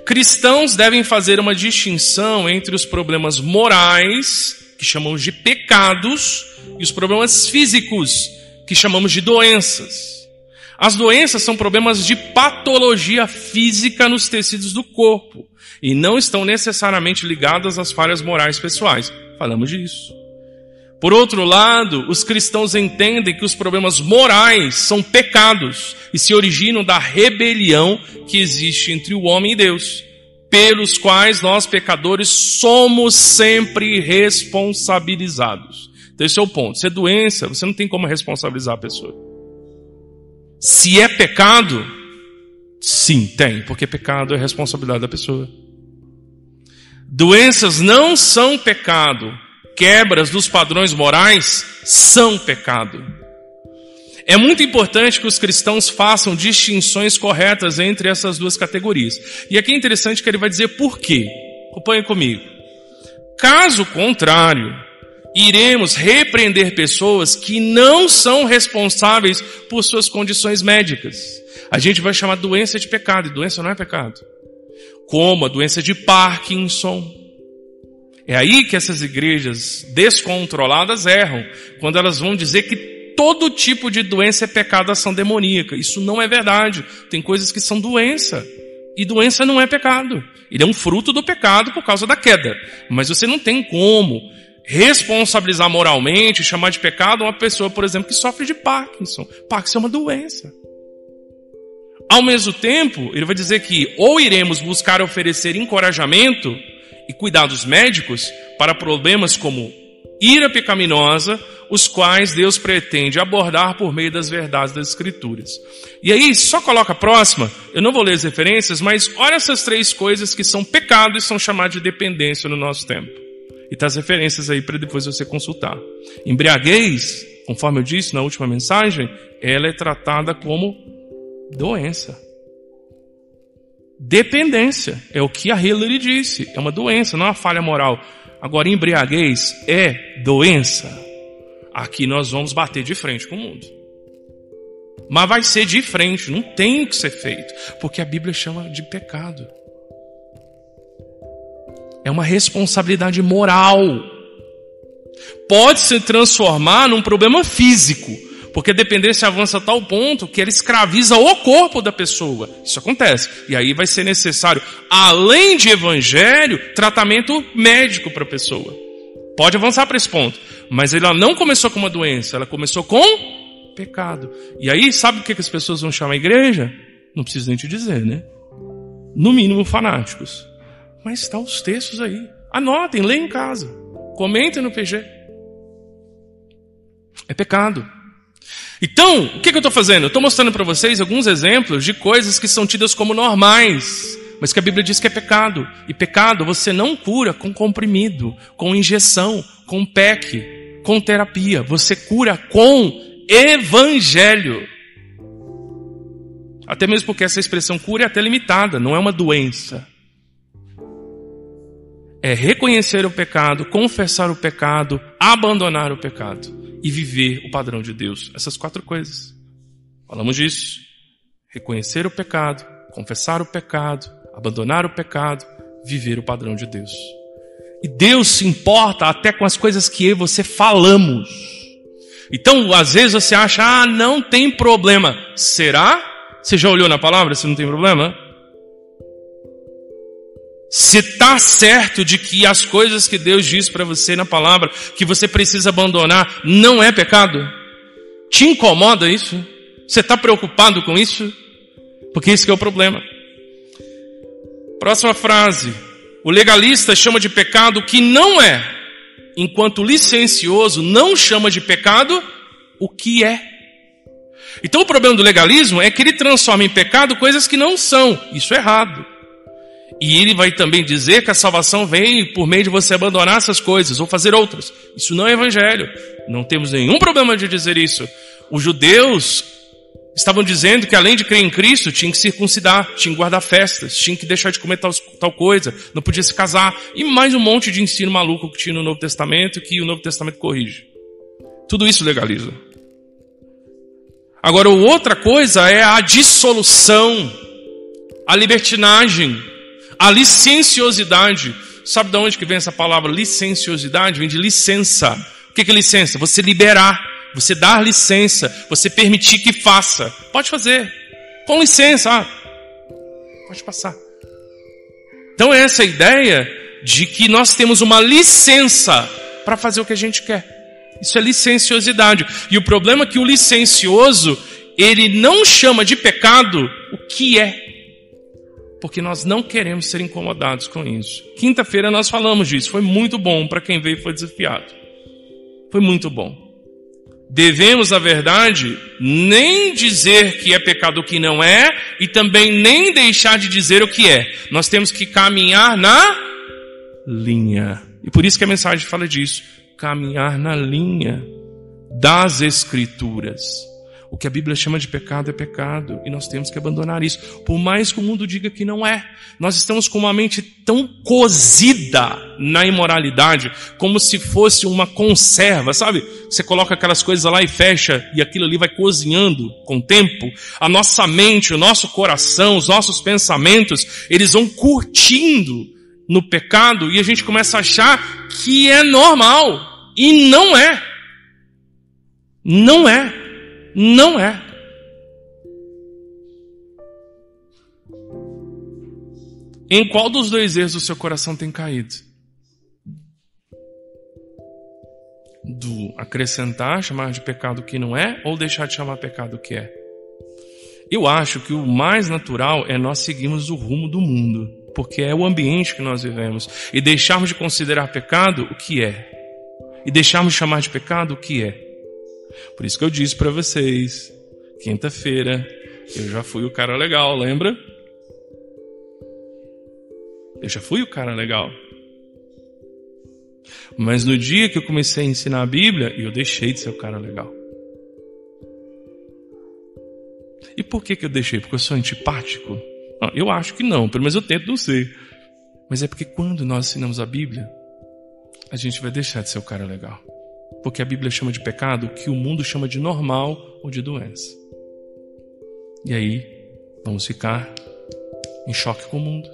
Cristãos devem fazer uma distinção entre os problemas morais, que chamamos de pecados, e os problemas físicos, que chamamos de doenças. As doenças são problemas de patologia física nos tecidos do corpo e não estão necessariamente ligadas às falhas morais pessoais. Falamos disso. Por outro lado, os cristãos entendem que os problemas morais são pecados e se originam da rebelião que existe entre o homem e Deus, pelos quais nós, pecadores, somos sempre responsabilizados. Então esse é o ponto. Se é doença, você não tem como responsabilizar a pessoa. Se é pecado, sim, tem, porque pecado é responsabilidade da pessoa. Doenças não são pecado, quebras dos padrões morais são pecado. É muito importante que os cristãos façam distinções corretas entre essas duas categorias. E aqui é interessante que ele vai dizer por quê. Acompanhe comigo. Caso contrário, iremos repreender pessoas que não são responsáveis por suas condições médicas. A gente vai chamar doença de pecado, e doença não é pecado. Como a doença de Parkinson. É aí que essas igrejas descontroladas erram, quando elas vão dizer que todo tipo de doença é pecado, ação demoníaca. Isso não é verdade. Tem coisas que são doença. E doença não é pecado. Ele é um fruto do pecado por causa da queda. Mas você não tem como responsabilizar moralmente, chamar de pecado uma pessoa, por exemplo, que sofre de Parkinson. Parkinson é uma doença. Ao mesmo tempo, ele vai dizer que ou iremos buscar oferecer encorajamento e cuidados médicos para problemas como ira pecaminosa, os quais Deus pretende abordar por meio das verdades das Escrituras. E aí, só coloca a próxima, eu não vou ler as referências, mas olha essas três coisas que são pecado e são chamadas de dependência no nosso tempo. E tá as referências aí para depois você consultar. Embriaguez, conforme eu disse na última mensagem, ela é tratada como doença. Dependência, é o que a Hillary disse, é uma doença, não é uma falha moral. Agora, embriaguez é doença. Aqui nós vamos bater de frente com o mundo. Mas vai ser de frente, não tem o que ser feito, porque a Bíblia chama de pecado. É uma responsabilidade moral. Pode se transformar num problema físico, Porque a dependência avança a tal ponto que ela escraviza o corpo da pessoa. Isso acontece. E aí vai ser necessário, além de evangelho, tratamento médico para a pessoa. Pode avançar para esse ponto. Mas ela não começou com uma doença, ela começou com pecado. E aí, sabe o que as pessoas vão chamar a igreja? Não preciso nem te dizer, né? No mínimo fanáticos. Mas está os textos aí. Anotem, leiam em casa. Comentem no PG. É pecado. Então, o que eu estou fazendo? Eu estou mostrando para vocês alguns exemplos de coisas que são tidas como normais, mas que a Bíblia diz que é pecado. E pecado você não cura com comprimido, com injeção, com PEC, com terapia. Você cura com evangelho. Até mesmo porque essa expressão cura é até limitada, não é uma doença. É reconhecer o pecado, confessar o pecado, abandonar o pecado e viver o padrão de Deus. Essas 4 coisas. Falamos disso. Reconhecer o pecado, confessar o pecado, abandonar o pecado, viver o padrão de Deus. E Deus se importa até com as coisas que eu e você falamos. Então, às vezes você acha, não tem problema. Será? Você já olhou na palavra se não tem problema? Você está certo de que as coisas que Deus diz para você na palavra, que você precisa abandonar, não é pecado? Te incomoda isso? Você está preocupado com isso? Porque isso que é o problema. Próxima frase. O legalista chama de pecado o que não é, enquanto o licencioso não chama de pecado o que é. Então o problema do legalismo é que ele transforma em pecado coisas que não são. Isso é errado. E ele vai também dizer que a salvação vem por meio de você abandonar essas coisas ou fazer outras. Isso não é evangelho. Não temos nenhum problema de dizer isso. Os judeus estavam dizendo que além de crer em Cristo, tinha que circuncidar, tinha que guardar festas, tinha que deixar de comer tal coisa, não podia se casar. E mais um monte de ensino maluco que tinha no Novo Testamento, que o Novo Testamento corrige. Tudo isso legaliza. Agora, outra coisa é a dissolução, a libertinagem, a licenciosidade. Sabe de onde que vem essa palavra licenciosidade? Vem de licença. O que é licença? Você liberar, você dar licença, você permitir que faça. Pode fazer. Com licença. Pode passar. Então é essa ideia de que nós temos uma licença para fazer o que a gente quer. Isso é licenciosidade. E o problema é que o licencioso, ele não chama de pecado o que é. Porque nós não queremos ser incomodados com isso. Quinta-feira nós falamos disso. Foi muito bom para quem veio e foi desafiado. Foi muito bom. Devemos, na verdade, nem dizer que é pecado o que não é e também nem deixar de dizer o que é. Nós temos que caminhar na linha. E por isso que a mensagem fala disso. Caminhar na linha das Escrituras. O que a Bíblia chama de pecado é pecado e nós temos que abandonar isso. Por mais que o mundo diga que não é. Nós estamos com uma mente tão cozida na imoralidade, como se fosse uma conserva, sabe? Você coloca aquelas coisas lá e fecha e aquilo ali vai cozinhando com o tempo. A nossa mente, o nosso coração, os nossos pensamentos, eles vão curtindo no pecado e a gente começa a achar que é normal. E não é. Não é. Não é. Em qual dos 2 erros o seu coração tem caído? Do acrescentar, chamar de pecado o que não é, ou deixar de chamar pecado o que é? Eu acho que o mais natural é nós seguirmos o rumo do mundo, porque é o ambiente que nós vivemos, e deixarmos de considerar pecado o que é, e deixarmos de chamar de pecado o que é. Por isso que eu disse para vocês, quinta-feira, eu já fui o cara legal, lembra? Eu já fui o cara legal. Mas no dia que eu comecei a ensinar a Bíblia, eu deixei de ser o cara legal. E por que eu deixei? Porque eu sou antipático? Não, eu acho que não, pelo menos eu tento não ser. Mas é porque quando nós ensinamos a Bíblia, a gente vai deixar de ser o cara legal. Porque a Bíblia chama de pecado o que o mundo chama de normal ou de doença. E aí, vamos ficar em choque com o mundo.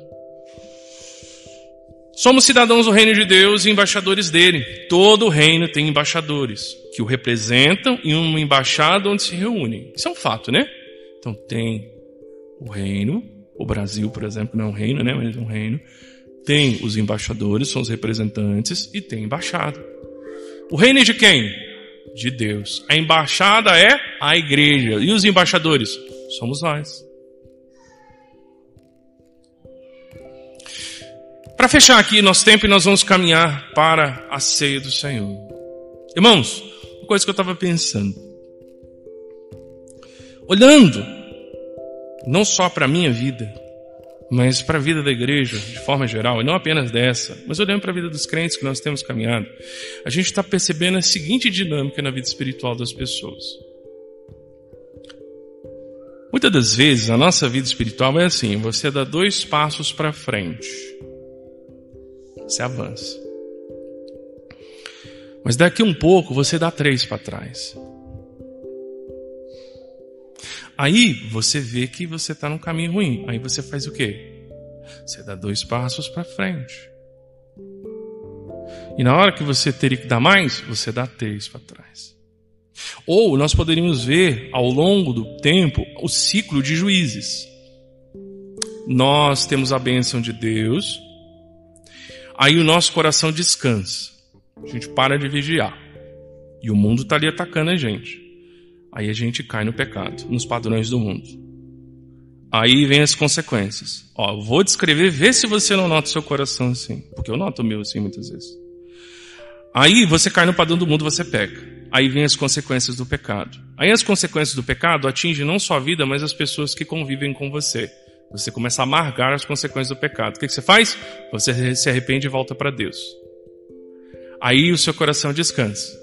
Somos cidadãos do reino de Deus e embaixadores dele. Todo o reino tem embaixadores que o representam em uma embaixada onde se reúnem. Isso é um fato, né? Então tem o reino, o Brasil, por exemplo, não é um reino, né? Mas é um reino. Tem os embaixadores, são os representantes, e tem embaixada. O reino é de quem? De Deus. A embaixada é a igreja. E os embaixadores? Somos nós. Para fechar aqui nosso tempo, nós vamos caminhar para a ceia do Senhor. Irmãos, uma coisa que eu estava pensando. Olhando, não só para a minha vida, mas para a vida da igreja, de forma geral, e não apenas dessa, mas olhando para a vida dos crentes que nós temos caminhado, a gente está percebendo a seguinte dinâmica na vida espiritual das pessoas. Muitas das vezes, a nossa vida espiritual é assim, você dá 2 passos para frente. Você avança. Mas daqui um pouco você dá 3 para trás. Aí você vê que você está num caminho ruim. Aí você faz o quê? Você dá 2 passos para frente. E na hora que você teria que dar mais, você dá 3 para trás. Ou nós poderíamos ver ao longo do tempo o ciclo de Juízes. Nós temos a bênção de Deus. Aí o nosso coração descansa. A gente para de vigiar. E o mundo está ali atacando a gente. Aí a gente cai no pecado, nos padrões do mundo. Aí vem as consequências. Ó, vou descrever, vê se você não nota o seu coração assim. Porque eu noto o meu assim muitas vezes. Aí você cai no padrão do mundo, você peca. Aí vem as consequências do pecado. Aí as consequências do pecado atingem não só a vida, mas as pessoas que convivem com você. Você começa a amargar as consequências do pecado. O que você faz? Você se arrepende e volta para Deus. Aí o seu coração descansa.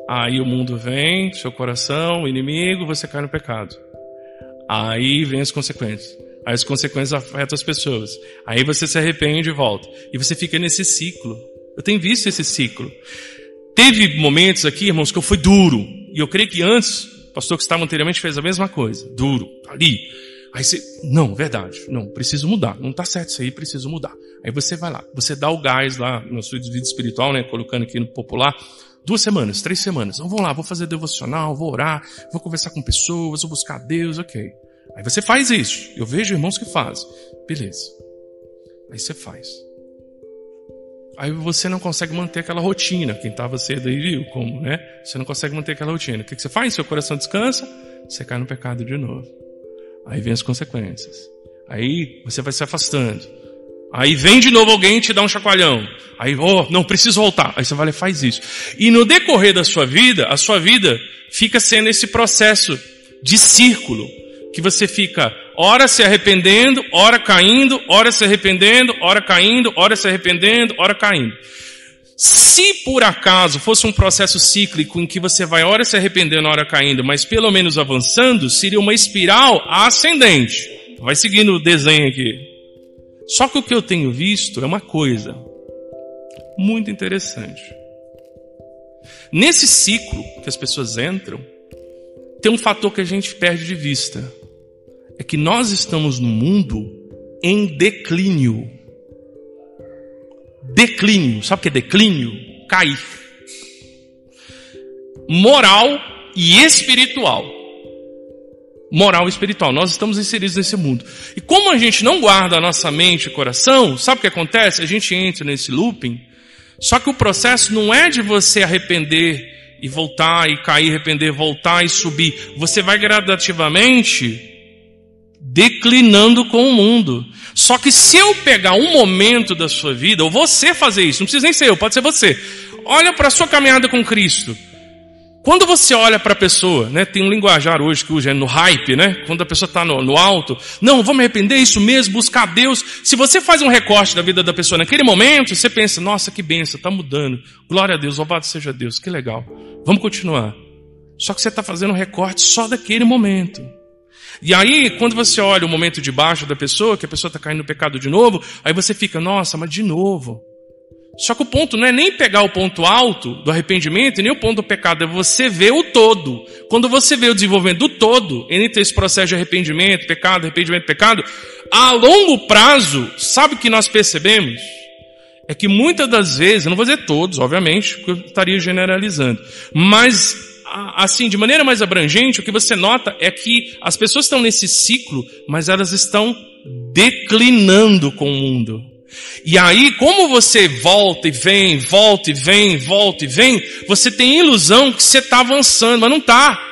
Aí o mundo vem, seu coração, o inimigo, você cai no pecado. Aí vem as consequências. Aí as consequências afetam as pessoas. Aí você se arrepende e volta. E você fica nesse ciclo. Eu tenho visto esse ciclo. Teve momentos aqui, irmãos, que eu fui duro. E eu creio que antes, o pastor que estava anteriormente fez a mesma coisa. Duro, ali. Aí você, não, verdade, não, preciso mudar, não está certo isso aí, preciso mudar. Aí você vai lá, você dá o gás lá na sua vida espiritual, né, colocando aqui no popular, 2 semanas, 3 semanas, então vou lá, vou fazer devocional, vou orar, vou conversar com pessoas, vou buscar Deus, ok. Aí você faz isso, eu vejo irmãos que fazem, beleza. Aí você faz. Aí você não consegue manter aquela rotina, quem estava cedo aí viu como, né? Você não consegue manter aquela rotina. O que você faz? Seu coração descansa, você cai no pecado de novo. Aí vem as consequências. Aí você vai se afastando. Aí vem de novo alguém e te dá um chacoalhão. Aí, não, preciso voltar. Aí você vai lá e faz isso. E no decorrer da sua vida, a sua vida fica sendo esse processo de círculo. Que você fica, ora se arrependendo, ora caindo, ora se arrependendo, ora caindo, ora se arrependendo, ora caindo. Se por acaso fosse um processo cíclico em que você vai ora se arrependendo, ora caindo, mas pelo menos avançando, seria uma espiral ascendente. Vai seguindo o desenho aqui. Só que o que eu tenho visto é uma coisa muito interessante. Nesse ciclo que as pessoas entram, tem um fator que a gente perde de vista. É que nós estamos num mundo em declínio. Declínio. Sabe o que é declínio? Cair. Moral e espiritual. Moral e espiritual. Nós estamos inseridos nesse mundo. E como a gente não guarda a nossa mente e coração, sabe o que acontece? A gente entra nesse looping. Só que o processo não é de você arrepender e voltar e cair, arrepender, voltar e subir. Você vai gradativamente declinando com o mundo. Só que se eu pegar um momento da sua vida, ou você fazer isso, não precisa nem ser eu, pode ser você. Olha para a sua caminhada com Cristo. Quando você olha para a pessoa, né, tem um linguajar hoje que usa é no hype, né? Quando a pessoa está no alto, não, vou me arrepender, isso mesmo, buscar Deus. Se você faz um recorte da vida da pessoa naquele momento, você pensa, nossa, que bênção, está mudando. Glória a Deus, louvado seja Deus, que legal. Vamos continuar. Só que você está fazendo um recorte só daquele momento. E aí, quando você olha o momento de baixo da pessoa, que a pessoa está caindo no pecado de novo, aí você fica, nossa, mas de novo. Só que o ponto não é nem pegar o ponto alto do arrependimento e nem o ponto do pecado, é você ver o todo. Quando você vê o desenvolvimento do todo, entre esse processo de arrependimento, pecado, A longo prazo, sabe o que nós percebemos? É que muitas das vezes, eu não vou dizer todos, obviamente, porque eu estaria generalizando, mas, assim, de maneira mais abrangente, o que você nota é que as pessoas estão nesse ciclo, mas elas estão declinando com o mundo. E aí, como você volta e vem, volta e vem, volta e vem, você tem a ilusão que você está avançando, mas não está.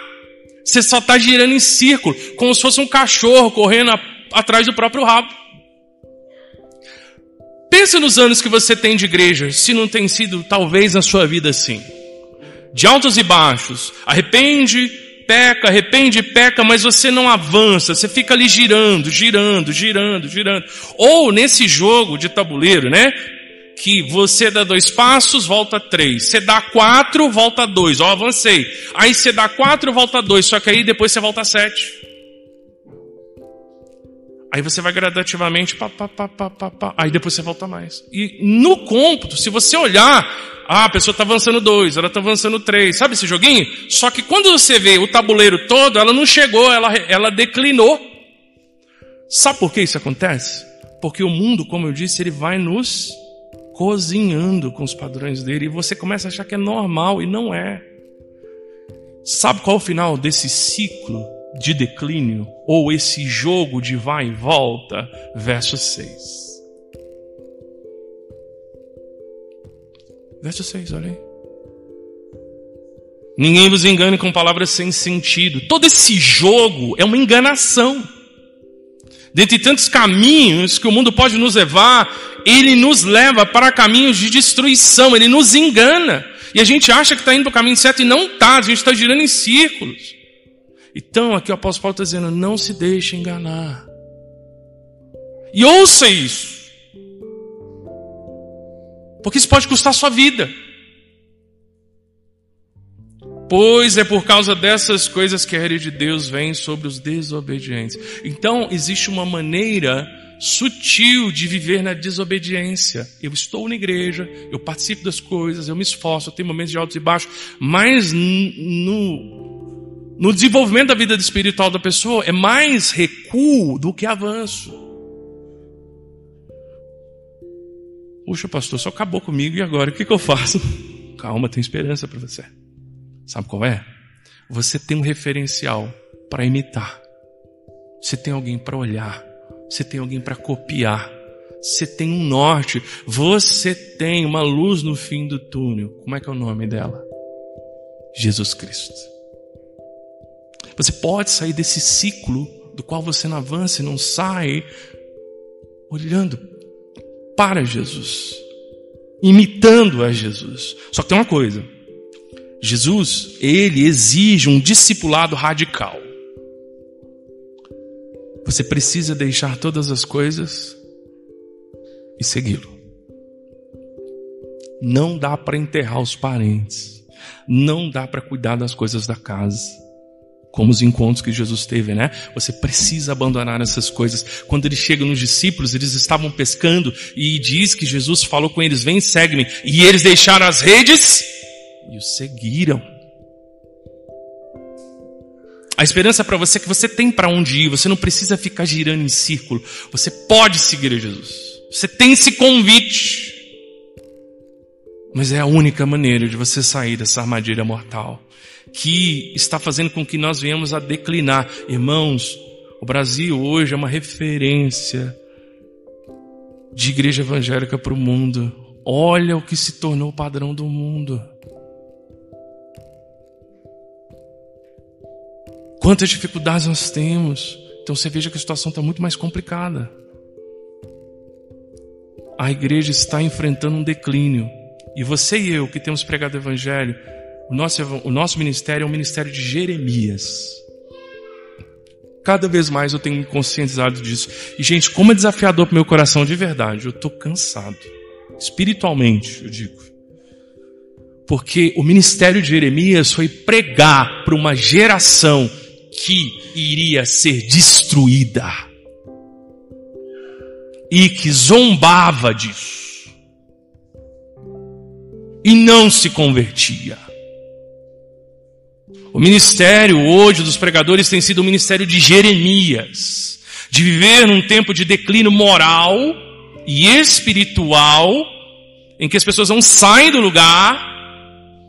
Você só está girando em círculo, como se fosse um cachorro correndo atrás do próprio rabo. Pensa nos anos que você tem de igreja, se não tem sido talvez na sua vida assim. De altos e baixos, arrepende, peca, mas você não avança, você fica ali girando. Ou nesse jogo de tabuleiro, né? Que você dá 2 passos, volta 3. Você dá 4, volta 2. Ó, avancei. Aí você dá 4, volta 2. Só que aí depois você volta 7. Aí você vai gradativamente, aí depois você volta mais. E no cômputo, se você olhar, a pessoa está avançando 2, ela está avançando 3, sabe esse joguinho? Só que quando você vê o tabuleiro todo, ela não chegou, ela declinou. Sabe por que isso acontece? Porque o mundo, como eu disse, ele vai nos cozinhando com os padrões dele, e você começa a achar que é normal, e não é. Sabe qual é o final desse ciclo de declínio, ou esse jogo de vai e volta? Verso 6. Verso 6, olha aí. Ninguém vos engane com palavras sem sentido. Todo esse jogo é uma enganação. Dentre tantos caminhos que o mundo pode nos levar, ele nos leva para caminhos de destruição, ele nos engana. E a gente acha que está indo para o caminho certo e não está, a gente está girando em círculos. Então, aqui o apóstolo Paulo está dizendo, não se deixe enganar. E ouça isso. Porque isso pode custar a sua vida. Pois é por causa dessas coisas que a ira de Deus vem sobre os desobedientes. Então, existe uma maneira sutil de viver na desobediência. Eu estou na igreja, eu participo das coisas, eu me esforço, eu tenho momentos de altos e baixos, mas no desenvolvimento da vida espiritual da pessoa é mais recuo do que avanço. Puxa, pastor, só acabou comigo e agora o que eu faço? Calma, tem esperança para você. Sabe qual é? Você tem um referencial para imitar. Você tem alguém para olhar. Você tem alguém para copiar. Você tem um norte. Você tem uma luz no fim do túnel. Como é que é o nome dela? Jesus Cristo. Você pode sair desse ciclo do qual você não avança e não sai, olhando para Jesus, imitando a Jesus. Só que tem uma coisa. Jesus, ele exige um discipulado radical. Você precisa deixar todas as coisas e segui-lo. Não dá para enterrar os parentes. Não dá para cuidar das coisas da casa. Como os encontros que Jesus teve, né? Você precisa abandonar essas coisas. Quando ele chega nos discípulos, eles estavam pescando e diz que Jesus falou com eles, vem, segue-me. E eles deixaram as redes e o seguiram. A esperança para você é que você tem para onde ir. Você não precisa ficar girando em círculo. Você pode seguir a Jesus. Você tem esse convite. Mas é a única maneira de você sair dessa armadilha mortal que está fazendo com que nós venhamos a declinar. Irmãos, o Brasil hoje é uma referência de igreja evangélica para o mundo. Olha o que se tornou o padrão do mundo. Quantas dificuldades nós temos. Então você veja que a situação está muito mais complicada. A igreja está enfrentando um declínio. E você e eu que temos pregado o evangelho, o nosso ministério é um ministério de Jeremias. Cada vez mais eu tenho me conscientizado disso. E gente, como é desafiador para o meu coração de verdade. Eu estou cansado. Espiritualmente, eu digo. Porque o ministério de Jeremias foi pregar para uma geração que iria ser destruída. E que zombava disso. E não se convertia. O ministério hoje dos pregadores tem sido o ministério de Jeremias. de viver num tempo de declínio moral e espiritual, em que as pessoas não saem do lugar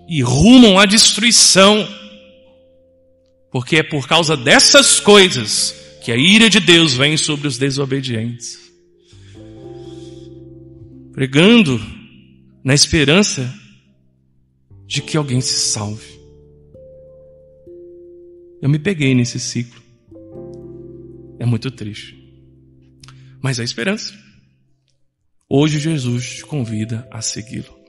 e rumam à destruição. Porque é por causa dessas coisas que a ira de Deus vem sobre os desobedientes. Pregando na esperança de que alguém se salve. Eu me peguei nesse ciclo. É muito triste. Mas há esperança. Hoje Jesus te convida a segui-lo.